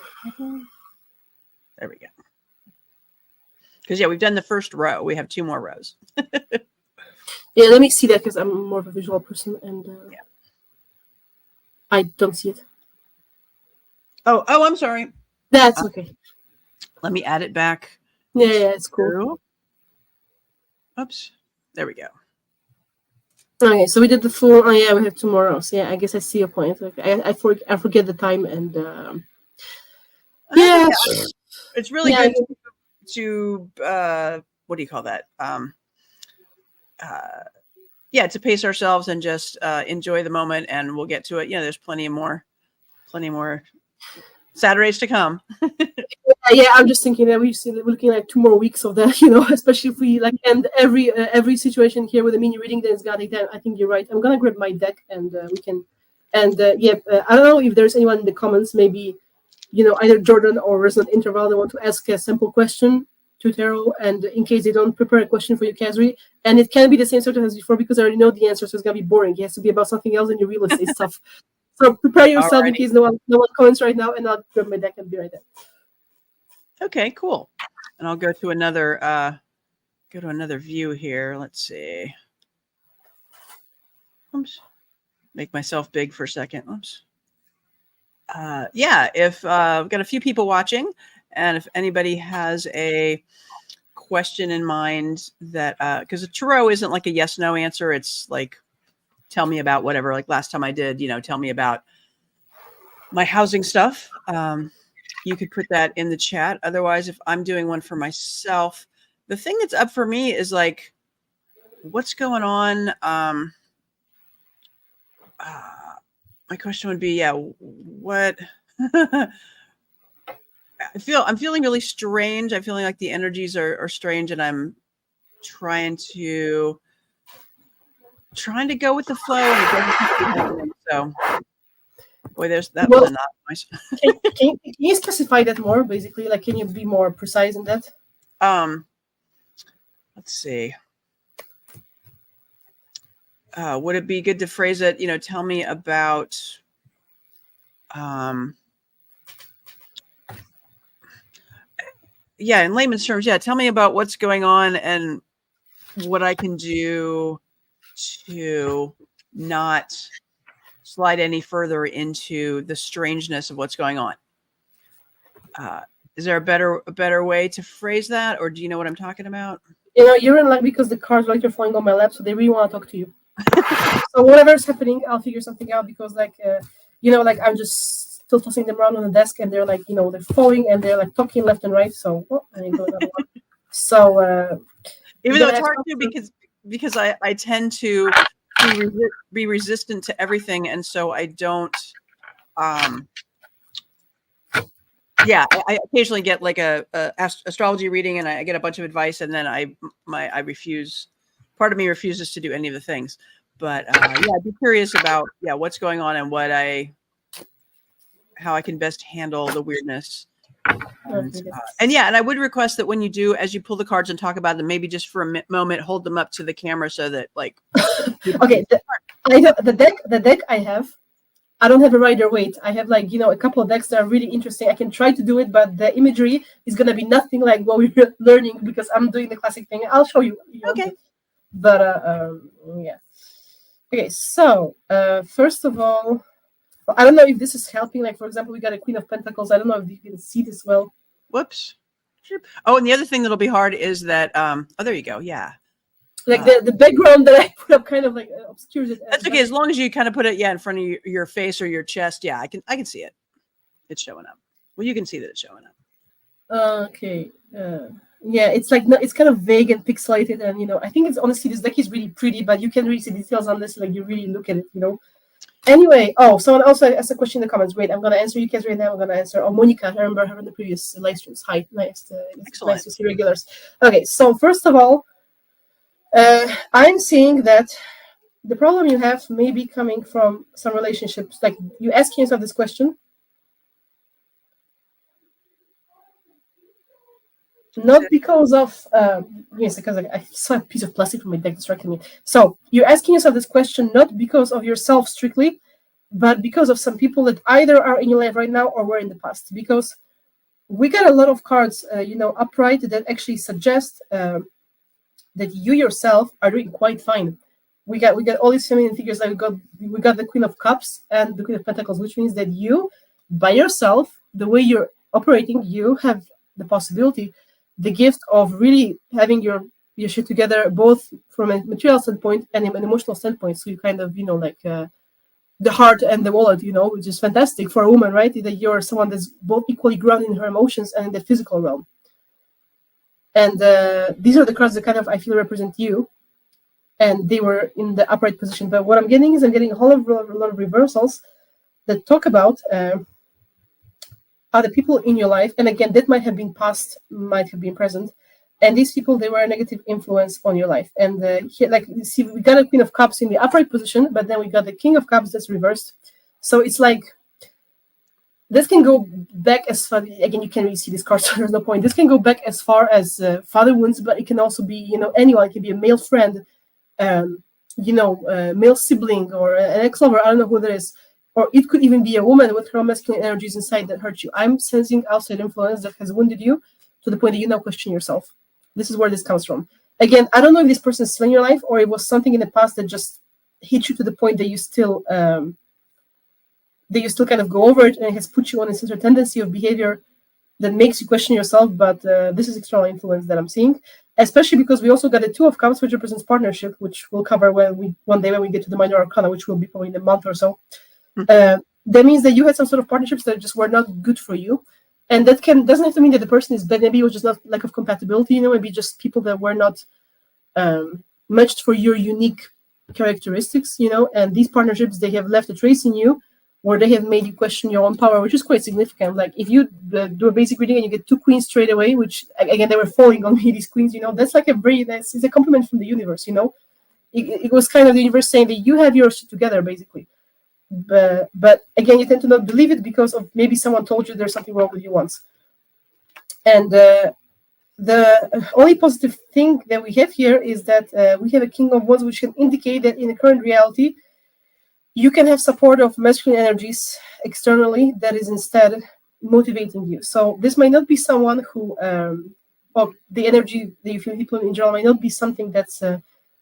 we go. Because we've done the first row. We have 2 more rows. Yeah, let me see that, because I'm more of a visual person, and I don't see it. Oh, I'm sorry. That's okay. Let me add it back. Yeah, it's cool. Oops. There we go. Okay, so we did the full. Oh yeah, we have 2 more rows. Yeah, I guess I see your point. Okay, I forget the time, and yeah, it's really good to what do you call that? To pace ourselves and just enjoy the moment, and we'll get to it. There's plenty more Saturdays to come. Yeah, I'm just thinking that we're looking at 2 more weeks of that, especially if we end every situation here with a mini reading, then it's gonna take time. I think you're right. I'm gonna grab my deck, and we can, and I don't know if there's anyone in the comments, maybe, either Jordan or Resident Interval, that want to ask a simple question to Tarot, and in case they don't prepare a question for you, Kasri, and it can be the same sort of as before, because I already know the answer, so it's gonna be boring. It has to be about something else in your real estate stuff. So prepare yourself in case no one comments right now, and I'll grab my deck and be right there. Okay, cool. And I'll go to another view here. Let's see. Oops. Make myself big for a second. Oops. If we've got a few people watching, and if anybody has a question in mind that, because a tarot isn't like a yes/no answer. It's like, tell me about whatever. Like last time I did, tell me about my housing stuff. You could put that in the chat. Otherwise, if I'm doing one for myself, the thing that's up for me is like, what's going on? my question would be, what I'm feeling really strange. I'm feeling like the energies are strange, and I'm trying to go with the flow, and it doesn't seem to be happening. So, boy, that was a not nice. Can you specify that more? Basically, like, can you be more precise in that? Let's see. Would it be good to phrase it? Tell me about. Yeah, in layman's terms, tell me about what's going on and what I can do to not slide any further into the strangeness of what's going on. Is there a better way to phrase that, or do you know what I'm talking about? You're in like, because the cards like you're falling on my lap, so they really want to talk to you. So whatever's happening, I'll figure something out, because like like I'm just still tossing them around on the desk, and they're like, they're falling, and they're like talking left and right. So I need to go another one. So even though it's hard to, because I tend to be resistant to everything, and so I don't. I occasionally get like a astrology reading, and I get a bunch of advice, and then I refuse. Part of me refuses to do any of the things. But I'd be curious about what's going on and how I can best handle the weirdness. And I would request that when you do, as you pull the cards and talk about them, maybe just for a moment, hold them up to the camera so that like. Okay, the deck I have. I don't have a Rider-Waite. I have like, a couple of decks that are really interesting. I can try to do it, but the imagery is going to be nothing like what we're learning, because I'm doing the classic thing. I'll show you. Okay. But yeah. Okay, so first of all, I don't know if this is helping. Like, for example, we got a Queen of Pentacles. I don't know if you can see this well. Whoops. Oh, and the other thing that'll be hard is that, there you go. Yeah. Like the background that I put up kind of like obscures it. That's okay, as long as you kind of put it in front of your face or your chest. Yeah, I can see it. It's showing up. Well, you can see that it's showing up. Okay. Yeah, it's like it's kind of vague and pixelated, and I think it's honestly, this deck is really pretty, but you can really see details on this. Like, you really look at it. Anyway, someone also asked a question in the comments. Wait, I'm gonna answer you guys right now. I'm gonna answer. Oh, Monica, I remember her in the previous live streams. Hi, nice to see regulars. Okay, so first of all. I'm seeing that the problem you have may be coming from some relationships. Like, you asking yourself this question, not because of yes, because I saw a piece of plastic from my deck distracting me. So you're asking yourself this question not because of yourself strictly, but because of some people that either are in your life right now or were in the past. Because we got a lot of cards, upright, that actually suggest that you yourself are doing quite fine. We got all these feminine figures. Like we got the Queen of Cups and the Queen of Pentacles, which means that you, by yourself, the way you're operating, you have the possibility, the gift of really having your shit together, both from a material standpoint and an emotional standpoint. So you kind of, the heart and the wallet, which is fantastic for a woman, right? That you're someone that's both equally grounded in her emotions and in the physical realm. And these are the cards that kind of, I feel, represent you. And they were in the upright position. But what I'm getting is a lot of reversals that talk about other people in your life. And again, that might have been past, might have been present. And these people, they were a negative influence on your life. And here, like, you see, we got a Queen of Cups in the upright position, but then we got the King of Cups that's reversed. So it's like, this can go back as far, again, you can't really see these cards, so there's no point. This can go back as far as father wounds, but it can also be, anyone. It can be a male friend, a male sibling, or an ex-lover. I don't know who that is. Or it could even be a woman with her masculine energies inside that hurt you. I'm sensing outside influence that has wounded you to the point that you now question yourself. This is where this comes from. Again, I don't know if this person is still in your life, or it was something in the past that just hit you to the point that you still kind of go over it, and it has put you on a certain tendency of behavior that makes you question yourself. But this is external influence that I'm seeing, especially because we also got the Two of Cups, which represents partnership, which we'll cover one day when we get to the Minor Arcana, which will be probably in a month or so. That means that you had some sort of partnerships that just were not good for you. And that doesn't have to mean that the person is bad. Maybe it was just not lack of compatibility, maybe just people that were not matched for your unique characteristics, and these partnerships, they have left a trace in you where they have made you question your own power, which is quite significant. Like if you do a basic reading and you get 2 queens straight away, which again they were falling on me, these queens, that's like a very nice, it's a compliment from the universe. It was kind of the universe saying that you have your shit together, basically. But again, you tend to not believe it because of maybe someone told you there's something wrong with you once. And the only positive thing that we have here is that we have a King of Wands, which can indicate that in the current reality, you can have support of masculine energies externally that is instead motivating you. So this might not be someone who, or the energy that you feel people in general might not be something that's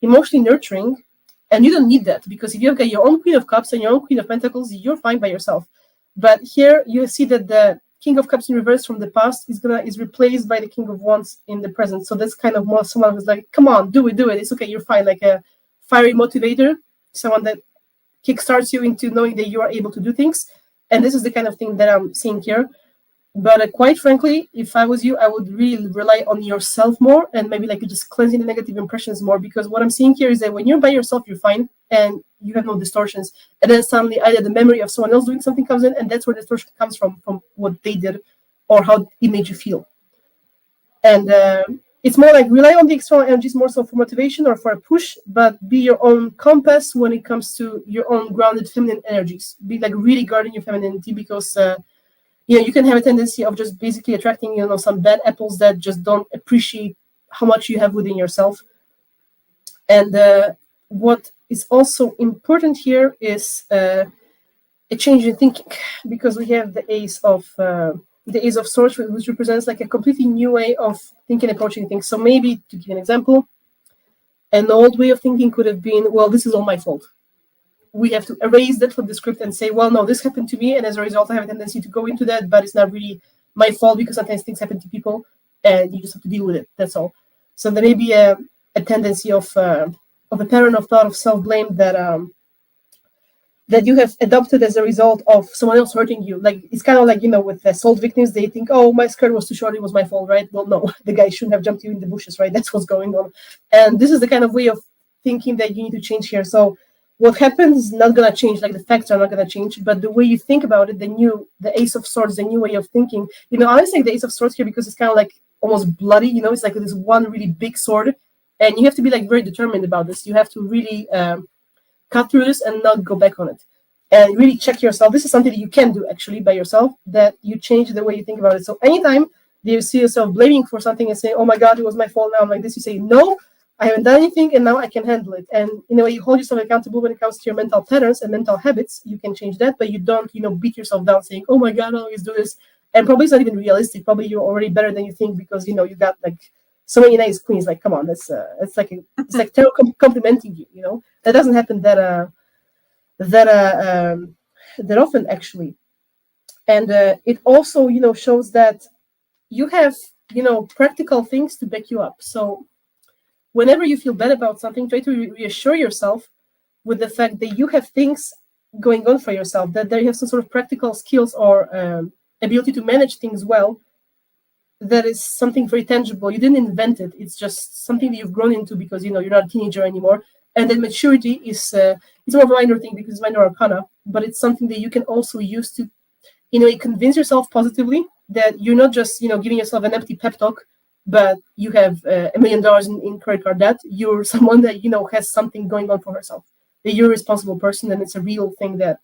emotionally nurturing, and you don't need that, because if you've got your own Queen of Cups and your own Queen of Pentacles, you're fine by yourself. But here you see that the King of Cups in reverse from the past is replaced by the King of Wands in the present. So that's kind of more someone who's like, come on, do it. It's okay, you're fine. Like a fiery motivator, someone that kickstarts you into knowing that you are able to do things. And this is the kind of thing that I'm seeing here. But quite frankly, if I was you, I would really rely on yourself more, and maybe like just cleansing the negative impressions more, because what I'm seeing here is that when you're by yourself, you're fine and you have no distortions. And then suddenly either the memory of someone else doing something comes in, and that's where the distortion comes from what they did or how it made you feel. And it's more like rely on the external energies more so for motivation or for a push, but be your own compass when it comes to your own grounded feminine energies. Be like really guarding your femininity, because you can have a tendency of just basically attracting some bad apples that just don't appreciate how much you have within yourself. And what is also important here is a change in thinking, because we have the Ace of Swords, which represents like a completely new way of thinking, approaching things. So maybe, to give you an example, an old way of thinking could have been, well, this is all my fault. We have to erase that from the script and say, well, no, this happened to me, and as a result, I have a tendency to go into that, but it's not really my fault, because sometimes things happen to people, and you just have to deal with it. That's all. So there may be a tendency of a pattern of thought of self-blame that you have adopted as a result of someone else hurting you. Like it's kind of like with assault victims, they think, oh, my skirt was too short, it was my fault, right? Well, no, the guy shouldn't have jumped you in the bushes, right? That's what's going on. And this is the kind of way of thinking that you need to change here. So what happens is not going to change, like the facts are not going to change, but the way you think about it, the Ace of Swords, the new way of thinking. I was saying the Ace of Swords here because it's kind of like almost bloody, it's like this one really big sword, and you have to be like very determined about this. You have to really cut through this and not go back on it, and really check yourself. This is something that you can do actually by yourself, that you change the way you think about it. So anytime you see yourself blaming for something and say, oh my God, it was my fault now, I'm like this, you say, no, I haven't done anything, and now I can handle it. And you hold yourself accountable when it comes to your mental patterns and mental habits. You can change that, but you don't, beat yourself down saying, "Oh my God, I always do this." And probably it's not even realistic. Probably you're already better than you think, because you got like so many nice queens. Like, come on, it's like tarot complimenting you. That doesn't happen that often actually. And it also shows that you have practical things to back you up. So whenever you feel bad about something, try to reassure yourself with the fact that you have things going on for yourself, that you have some sort of practical skills or ability to manage things well. That is something very tangible. You didn't invent it. It's just something that you've grown into because you're not a teenager anymore. And then maturity is it's more of a minor thing because it's minor arcana, but it's something that you can also use to convince yourself positively that you're not just giving yourself an empty pep talk, but you have $1 million in credit card debt. You're someone that has something going on for herself, that you're a responsible person, and it's a real thing that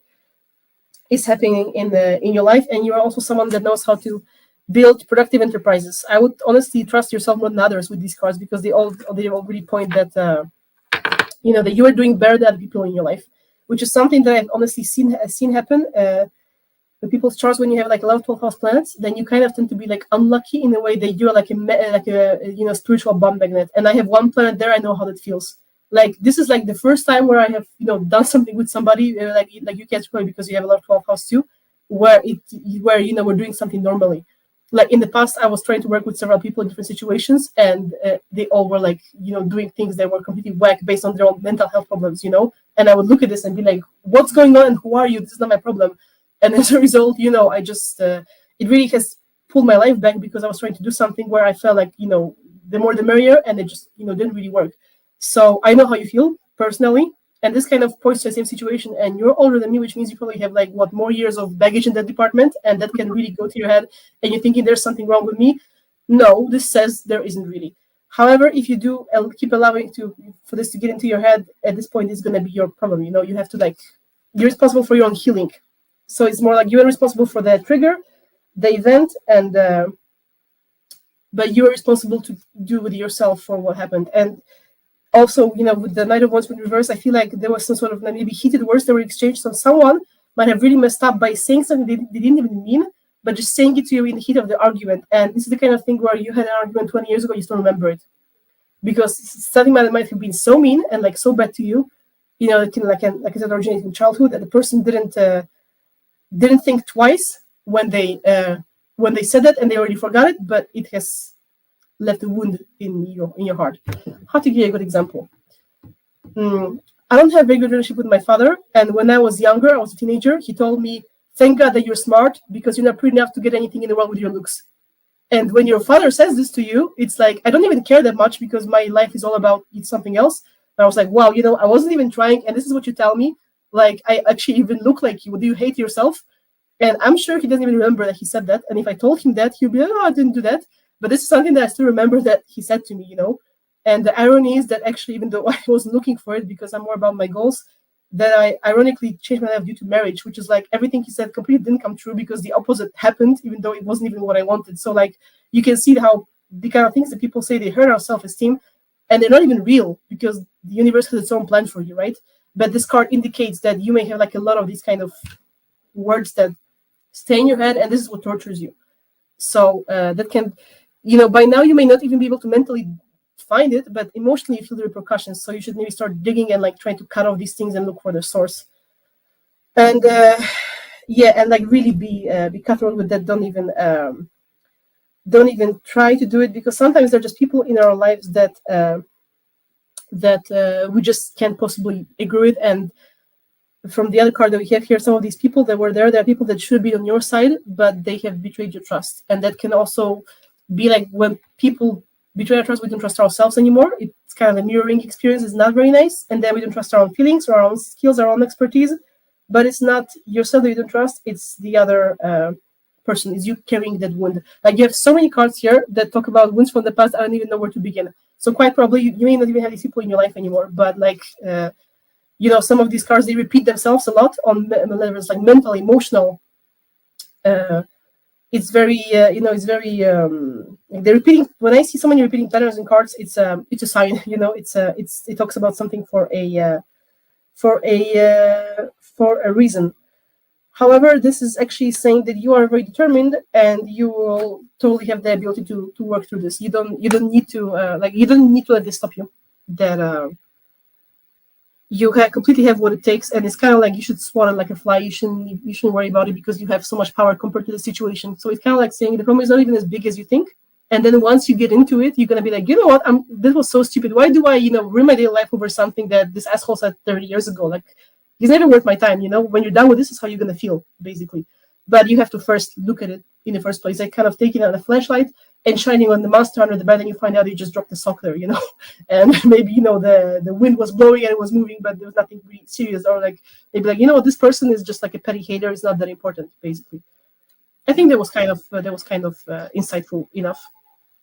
is happening in your life. And you're also someone that knows how to build productive enterprises. I would honestly trust yourself more than others with these cards, because they all really point that that you are doing better than other people in your life, which is something that I've honestly seen happen. With people's charts, when you have like a lot of 12th house planets, then you kind of tend to be like unlucky in a way that you're like a spiritual bomb magnet. And I have one planet there. I know how that feels. Like this is like the first time where I have done something with somebody like you can't probably because you have a lot of 12th house too, where we're doing something normally. Like in the past, I was trying to work with several people in different situations, and they all were like doing things that were completely whack based on their own mental health problems. And I would look at this and be like, what's going on and who are you? This is not my problem. And as a result, I just, it really has pulled my life back, because I was trying to do something where I felt like, the more the merrier, and it just, didn't really work. So I know how you feel personally. And this kind of points to the same situation. And you're older than me, which means you probably have like more years of baggage in that department, and that can really go to your head. And you're thinking there's something wrong with me. No, this says there isn't really. However, if you do keep allowing for this to get into your head, at this point, it's going to be your problem. You have to you're responsible for your own healing. So it's more like you're responsible for the trigger, the event, and but you're responsible to do with yourself for what happened. And also, with the Knight of Wands in reverse, I feel like there was some sort of maybe heated words that were exchanged. So someone might have really messed up by saying something they didn't even mean, but just saying it to you in the heat of the argument. And this is the kind of thing where you had an argument 20 years ago, you still remember it. Because something might have been so mean and so bad to you, it can like I said, originate in childhood, that the person didn't think twice when they said that, and they already forgot it, but it has left a wound in your heart. How to give you a good example? I don't have a very good relationship with my father, and when I was younger, I was a teenager, he told me, thank God that you're smart, because you're not pretty enough to get anything in the world with your looks. And when your father says this to you, it's like, I don't even care that much, because my life is all about something else. And I was like, wow, I wasn't even trying, and this is what you tell me? Like, I actually even look like you. Do you hate yourself? And I'm sure he doesn't even remember that he said that. And if I told him that, he'll be like, oh, I didn't do that. But this is something that I still remember that he said to me, And the irony is that actually, even though I wasn't looking for it because I'm more about my goals, that I ironically changed my life due to marriage, which is like everything he said completely didn't come true, because the opposite happened, even though it wasn't even what I wanted. So you can see how the kind of things that people say they hurt our self-esteem, and they're not even real, because the universe has its own plan for you, right? But this card indicates that you may have a lot of these kind of words that stay in your head, and this is what tortures you. So that can, by now you may not even be able to mentally find it, but emotionally you feel the repercussions. So you should maybe start digging and trying to cut off these things and look for the source. And really be cutthroat with that. Don't even try to do it, because sometimes there are just people in our lives that we just can't possibly agree with. And from the other card that we have here, some of these people that were there are people that should be on your side, but they have betrayed your trust. And that can also be when people betray our trust, we don't trust ourselves anymore. It's kind of a mirroring experience. It's not very nice. And then we don't trust our own feelings or our own skills, our own expertise. But it's not yourself that you don't trust. It's the other person. Is you carrying that wound. You have so many cards here that talk about wounds from the past. I don't even know where to begin. So quite probably you may not even have these people in your life anymore. But some of these cards, they repeat themselves a lot on levels mental, emotional. It's very, it's very. They're repeating. When I see so many repeating patterns in cards, it's a sign. It talks about something for a reason. However, this is actually saying that you are very determined, and you will totally have the ability to work through this. You don't need to you don't need to let this stop you. That you completely have what it takes, and it's kind of you should swat it like a fly. You shouldn't worry about it, because you have so much power compared to the situation. So it's kind of saying the problem is not even as big as you think. And then once you get into it, you're gonna be like, you know what? This was so stupid. Why do I, ruin my daily life over something that this asshole said 30 years ago? He's never worth my time. When you're done with this, is how you're gonna feel, basically. But you have to first look at it in the first place. Kind of taking out a flashlight and shining on the monster under the bed, and you find out you just dropped the sock there, and maybe the wind was blowing and it was moving, but there was nothing really serious. Or maybe this person is just a petty hater. It's not that important, basically. I think that was kind of insightful enough.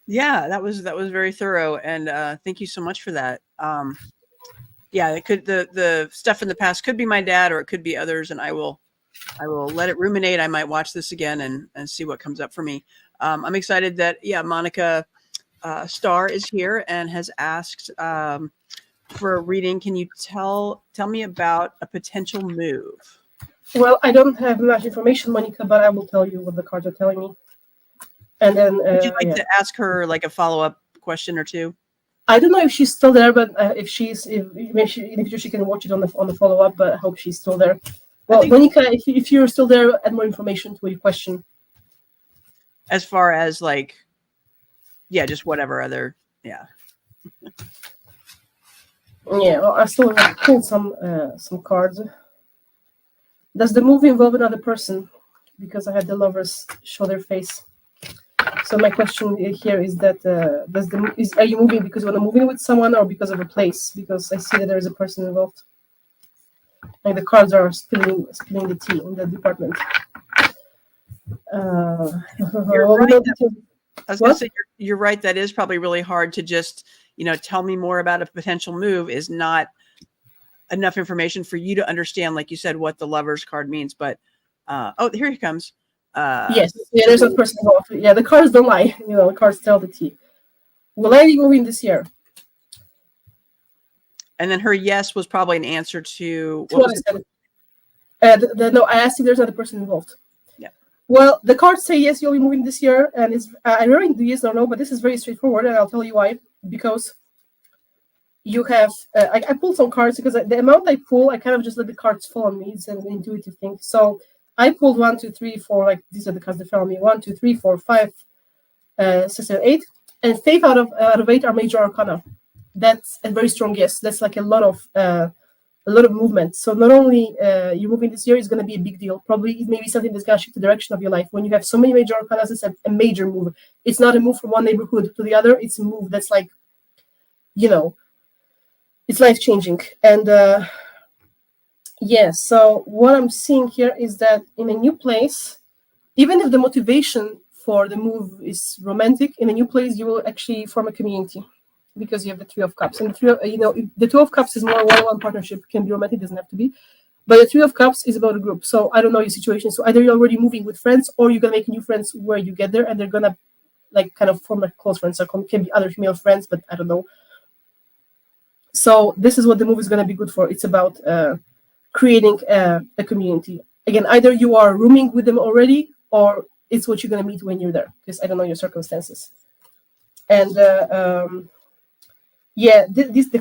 Yeah, that was very thorough, and thank you so much for that. It could the stuff in the past could be my dad, or it could be others, and I will let it ruminate. I might watch this again and see what comes up for me. I'm excited that Monica Starr is here and has asked for a reading. Can you tell me about a potential move? Well, I don't have much information, Monica, but I will tell you what the cards are telling me. And then would you like to ask her a follow-up question or two? I don't know if she's still there, but if maybe she can watch it on the follow-up. But I hope she's still there. Well, Monica, if you're still there, add more information to your question. As far as just whatever other, Yeah, well, I still have pulled some cards. Does the move involve another person? Because I had the lovers show their face. So my question here is that are you moving because you want to move in with someone, or because of a place? Because I see that there is a person involved. Like the cards are spilling the tea in the department. You're All the right. details. I was What? going to say, you're right. That is probably really hard to just, tell me more about a potential move is not enough information for you to understand, like you said, what the Lover's card means. But, oh, here he comes. Yes, yeah, there's a person involved. Yeah, the cards don't lie. The cards tell the tea. Will I be moving this year? And then her yes was probably an answer to what I said. No, I asked if there's another person involved. Yeah. Well, the cards say yes, you'll be moving this year, and it's I rarely do yes or no, but this is very straightforward, and I'll tell you why. Because you have I pulled some cards because the amount I pull, I kind of just let the cards fall on me. It's an intuitive thing. So I pulled 1, 2, 3, 4. Like these are the cards that fell on me: 1, 2, 3, 4, 5, 6, 7, 8, and 5 out of 8 are major arcana. That's a very strong yes. That's like a lot of movement. So not only you're moving this year is going to be a big deal. Probably it may be something that's going to shift the direction of your life. When you have so many major arcana, it's a major move. It's not a move from one neighborhood to the other. It's a move that's like, it's life-changing. And so what I'm seeing here is that in a new place, even if the motivation for the move is romantic, in a new place you will actually form a community because you have the Three of Cups. And the Two of Cups is more a one-on-one partnership. It can be romantic, doesn't have to be. But the Three of Cups is about a group. So I don't know your situation. So either you're already moving with friends or you're going to make new friends where you get there and they're going to like kind of form a close friend circle. It can be other female friends, but I don't know. So this is what the move is going to be good for. It's about creating a community. Again, either you are rooming with them already or it's what you're going to meet when you're there, because I don't know your circumstances. And the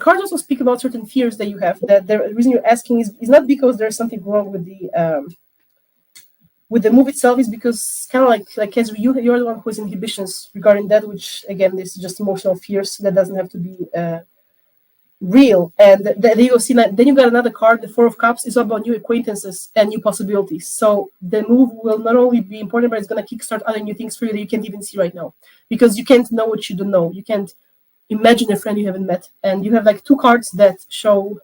cards also speak about certain fears that you have. That the reason you're asking is not because there's something wrong with the move itself, is because kind of like as you're the one who has inhibitions regarding that, which again, this is just emotional fears that doesn't have to be real. And then you see that then you got another card, the Four of Cups, is about new acquaintances and new possibilities. So the move will not only be important, but it's going to kickstart other new things for you that you can't even see right now, because you can't know what you don't know. You can't imagine a friend you haven't met. And you have like 2 cards that show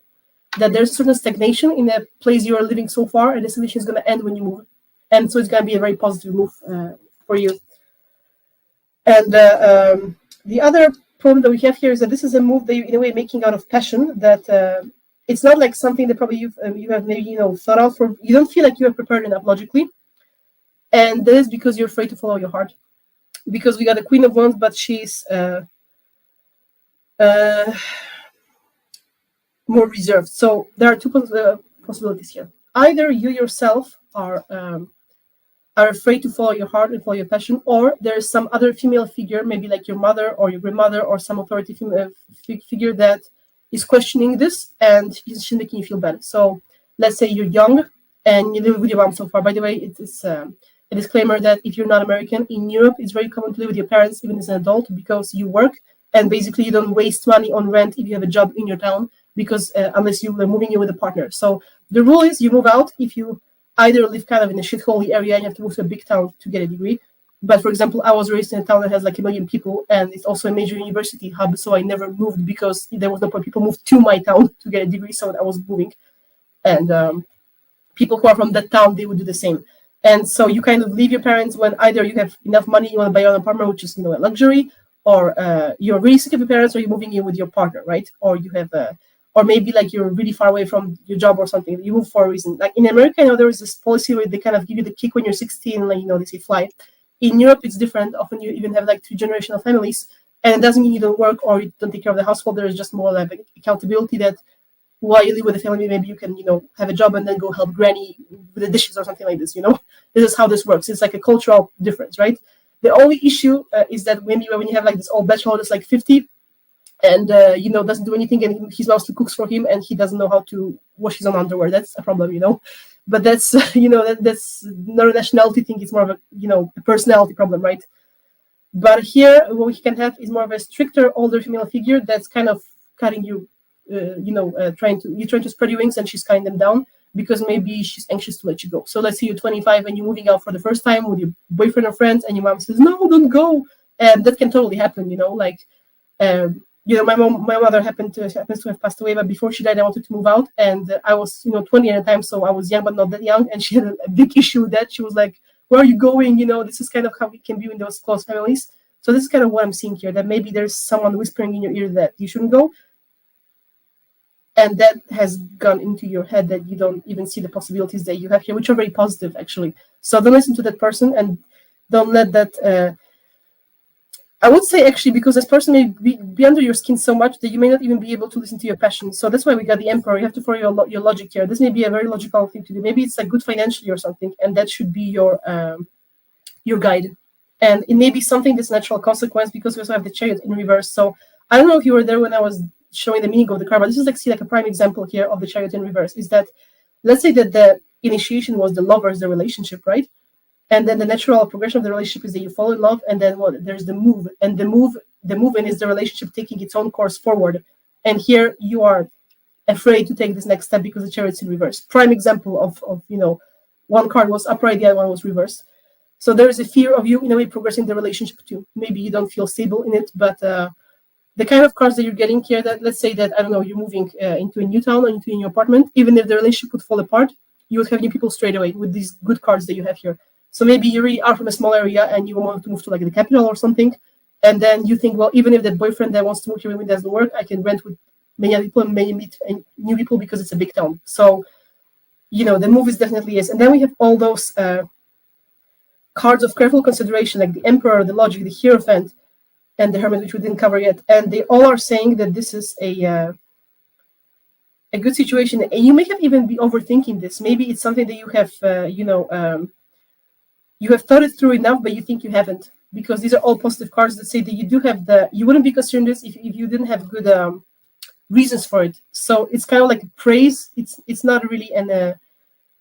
that there's a certain stagnation in the place you are living so far, and the stagnation is going to end when you move. And so it's going to be a very positive move for you. And the other problem that we have here is that this is a move that you, in a way, making out of passion. That it's not like something that probably you have maybe thought out for. You don't feel like you are prepared enough logically, and that is because you're afraid to follow your heart. Because we got the Queen of Wands, but she's more reserved. So there are 2 possibilities here. Either you yourself are afraid to follow your heart and follow your passion, or there's some other female figure, maybe like your mother or your grandmother or some authority figure that is questioning this and she's making you feel bad. So let's say you're young and you live with your mom so far. By the way, it is a disclaimer that if you're not American, in Europe, it's very common to live with your parents even as an adult, because you work and basically you don't waste money on rent if you have a job in your town, because unless you are moving in with a partner. So the rule is you move out if you either live kind of in a shithole area and you have to move to a big town to get a degree. But for example, I was raised in a town that has like 1 million people, and it's also a major university hub. So I never moved because there was no point. People moved to my town to get a degree, so I was moving. And people who are from that town, they would do the same. And so you kind of leave your parents when either you have enough money, you want to buy your own apartment, which is a luxury, or you're really sick of your parents, or you're moving in with your partner, right? Or you have or maybe like you're really far away from your job or something. You move for a reason. Like in America, I know there is this policy where they kind of give you the kick when you're 16, like, they say fly. In Europe, it's different. Often you even have like 2 generational families, and it doesn't mean you don't work or you don't take care of the household. There is just more like accountability that while you live with a family, maybe you can, have a job and then go help granny with the dishes or something like this, This is how this works. It's like a cultural difference, right? The only issue is that maybe when you have like this old bachelor that's like 50, and doesn't do anything, and his mom still cooks for him, and he doesn't know how to wash his own underwear. That's a problem, But that's that's not a nationality thing. It's more of a personality problem, right? But here, what we can have is more of a stricter older female figure that's kind of cutting you, trying to spread your wings, and she's cutting them down because maybe she's anxious to let you go. So let's say you're 25 and you're moving out for the first time with your boyfriend or friends, and your mom says, "No, don't go," and that can totally happen, my mother happens to have passed away, but before she died, I wanted to move out, and I was 20 at the time, so I was young but not that young, and she had a big issue with that. She was like, "Where are you going?" This is kind of how we can be in those close families. So this is kind of what I'm seeing here, that maybe there's someone whispering in your ear that you shouldn't go, and that has gone into your head that you don't even see the possibilities that you have here, which are very positive, actually. So don't listen to that person, and don't let that. I would say, actually, because this person may be under your skin so much that you may not even be able to listen to your passion. So that's why we got the Emperor. You have to follow your logic here. This may be a very logical thing to do. Maybe it's like good financially or something, and that should be your guide. And it may be something that's natural consequence, because we also have the Chariot in reverse. So I don't know if you were there when I was showing the meaning of the card, but this is like a prime example here of the Chariot in reverse. Is that, let's say that the initiation was the lovers, the relationship, right? And then the natural progression of the relationship is that you fall in love, and then there's the move, and the movement is the relationship taking its own course forward. And here you are afraid to take this next step because the Chariot's in reverse. Prime example of one card was upright, the other one was reversed. So there is a fear of you in a way progressing the relationship too. Maybe you don't feel stable in it, but the kind of cards that you're getting here, that let's say that, I don't know, you're moving into a new town or into a new apartment, even if the relationship would fall apart, you would have new people straight away with these good cards that you have here. So maybe you really are from a small area and you want to move to like the capital or something. And then you think, well, even if that boyfriend that wants to move here with me doesn't work, I can rent with many other people and maybe meet new people because it's a big town. So, the move is definitely is. And then we have all those cards of careful consideration, like the Emperor, the Logic, the Hierophant, and the Hermit, which we didn't cover yet. And they all are saying that this is a good situation. And you may have even be overthinking this. Maybe it's something that you have, you have thought it through enough, but you think you haven't, because these are all positive cards that say that you do have you wouldn't be concerned this if you didn't have good reasons for it. So it's kind of like praise. It's not really a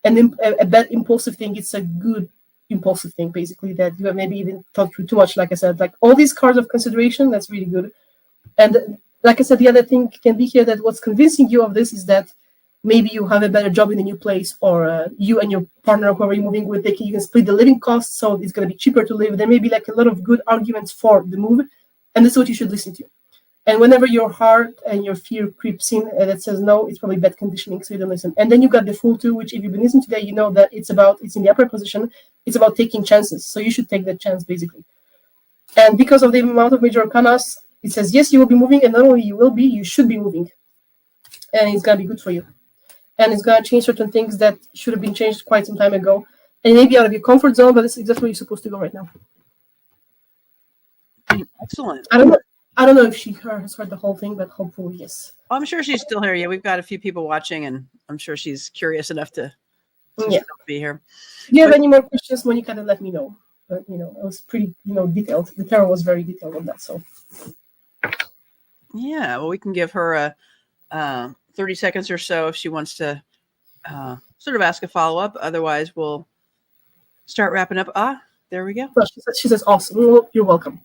bad impulsive thing. It's a good impulsive thing, basically, that you have maybe even thought through too much. Like I said, like all these cards of consideration, that's really good. And like I said, the other thing can be here that what's convincing you of this is that maybe you have a better job in a new place, or you and your partner, whoever you're moving with, you can split the living costs, so it's going to be cheaper to live. There may be like a lot of good arguments for the move, and this is what you should listen to. And whenever your heart and your fear creeps in that says no, it's probably bad conditioning, so you don't listen. And then you got the Fool too, which if you've been listening today, you know that it's in the upper position. It's about taking chances, so you should take that chance, basically. And because of the amount of Major Arcanas, it says yes, you will be moving, and not only you will be, you should be moving, and it's going to be good for you. And it's going to change certain things that should have been changed quite some time ago. And maybe out of your comfort zone, but this is exactly where you're supposed to go right now. Excellent. I don't know if she has heard the whole thing, but hopefully, yes. I'm sure she's still here. Yeah, we've got a few people watching, and I'm sure she's curious enough to still be here. If you have any more questions, Monica, then let me know. But, it was pretty, detailed. The tarot was very detailed on that, so. Yeah, well, we can give her a 30 seconds or so if she wants to sort of ask a follow-up. Otherwise, we'll start wrapping up. There we go. Well, she says awesome. Well, you're welcome.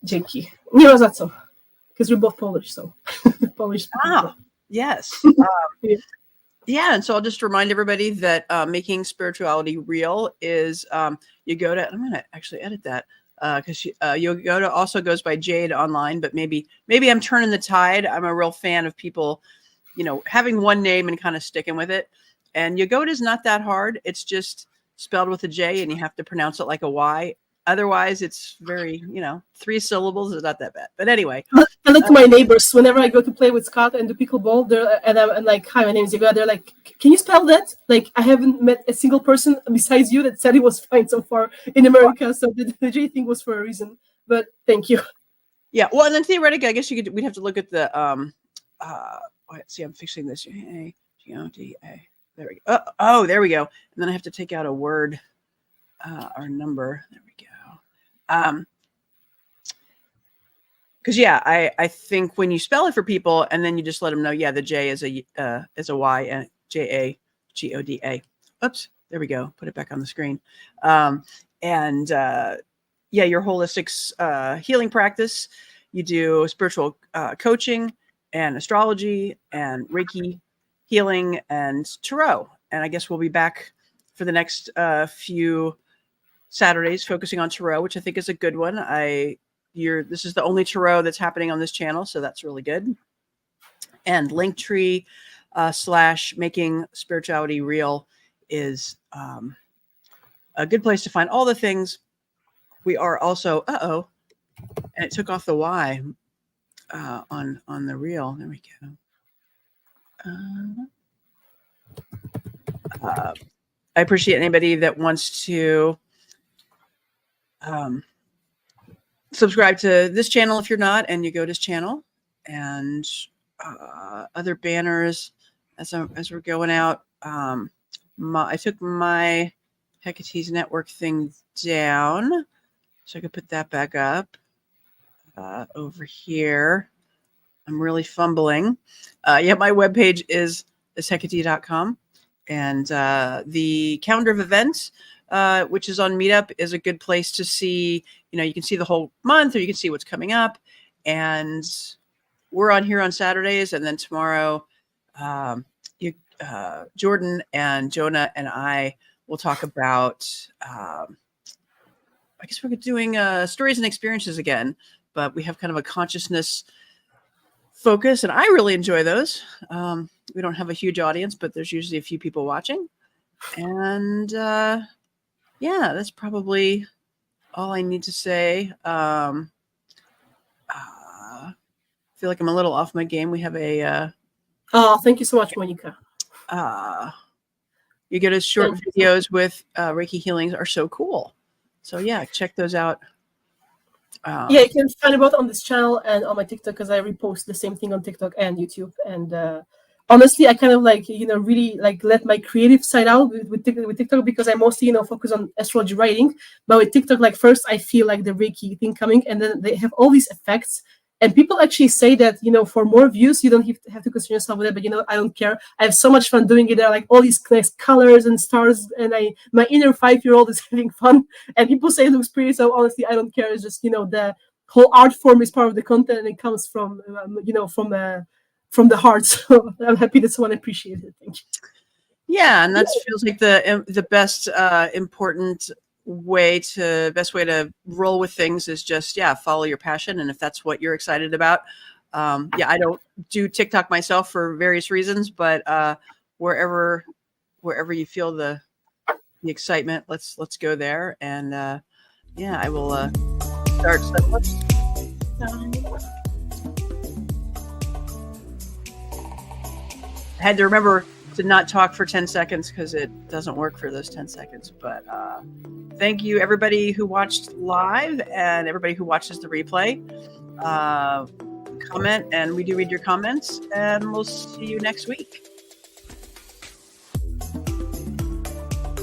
Dzięki. Nie ma za co. Because we're both Polish, so Polish. Yes. Yeah, and so I'll just remind everybody that Making Spirituality Real is you go to, I'm going to actually edit that, because Yogoda also goes by Jade online, but maybe I'm turning the tide. I'm a real fan of people, having one name and kind of sticking with it. And Yogoda is not that hard. It's just spelled with a J, and you have to pronounce it like a Y. Otherwise, it's very, 3 syllables is not that bad. But anyway. I look to my neighbors whenever I go to play with Scott and do pickleball. I'm like, hi, my name is Yogoda. They're like, can you spell that? Like, I haven't met a single person besides you that said it was fine so far in America. So the J thing was for a reason. But thank you. Yeah. Well, and then theoretically, I guess we'd have to look at the see, I'm fixing this. G-O-D-A. There we go. Oh, there we go. And then I have to take out a word or number. There we go. Because I think when you spell it for people and then you just let them know, the J is a Y and J-A-G-O-D-A. Oops, there we go. Put it back on the screen. Your holistic healing practice. You do spiritual coaching and astrology and Reiki healing and tarot. And I guess we'll be back for the next few Saturdays focusing on tarot, which I think is a good one. I this is the only tarot that's happening on this channel, so that's really good. And Linktree / Making Spirituality Real is a good place to find all the things. We are also and it took off the Y on the reel. There we go. I appreciate anybody that wants to subscribe to this channel if you're not, and you go to this channel, and other banners as we're going out. I took my Hecate's network thing down, so I could put that back up over here. I'm really fumbling. Yeah, my webpage is hecate.com. And the calendar of events, which is on Meetup, is a good place to see, you can see the whole month, or you can see what's coming up. And we're on here on Saturdays. And then tomorrow, Jordan and Jonah and I will talk about, I guess we're doing stories and experiences again, but we have kind of a consciousness focus, and I really enjoy those. We don't have a huge audience, but there's usually a few people watching. And yeah, that's probably all I need to say. I feel like I'm a little off my game. We have a thank you so much, Monica. You get a short videos with Reiki healings are so cool. So yeah, check those out. Yeah, you can find it both on this channel and on my TikTok, because I repost the same thing on TikTok and YouTube. And honestly, I kind of really let my creative side out with TikTok, because I mostly focus on astrology writing. But with TikTok, first I feel like the Reiki thing coming, and then they have all these effects. And people actually say that, for more views, you don't have to concern yourself with it. But, I don't care. I have so much fun doing it. There are all these nice colors and stars. And my inner 5-year-old is having fun. And people say it looks pretty. So honestly, I don't care. It's just, the whole art form is part of the content. And it comes from, from the heart. So I'm happy that someone appreciated it. Thank you. Yeah. And that feels like the best important best way to roll with things is just follow your passion, and if that's what you're excited about. I don't do TikTok myself for various reasons, but wherever you feel the excitement, let's go there. And I will start. I had to remember to not talk for 10 seconds because it doesn't work for those 10 seconds. But thank you, everybody who watched live and everybody who watches the replay. Comment, and we do read your comments, and we'll see you next week.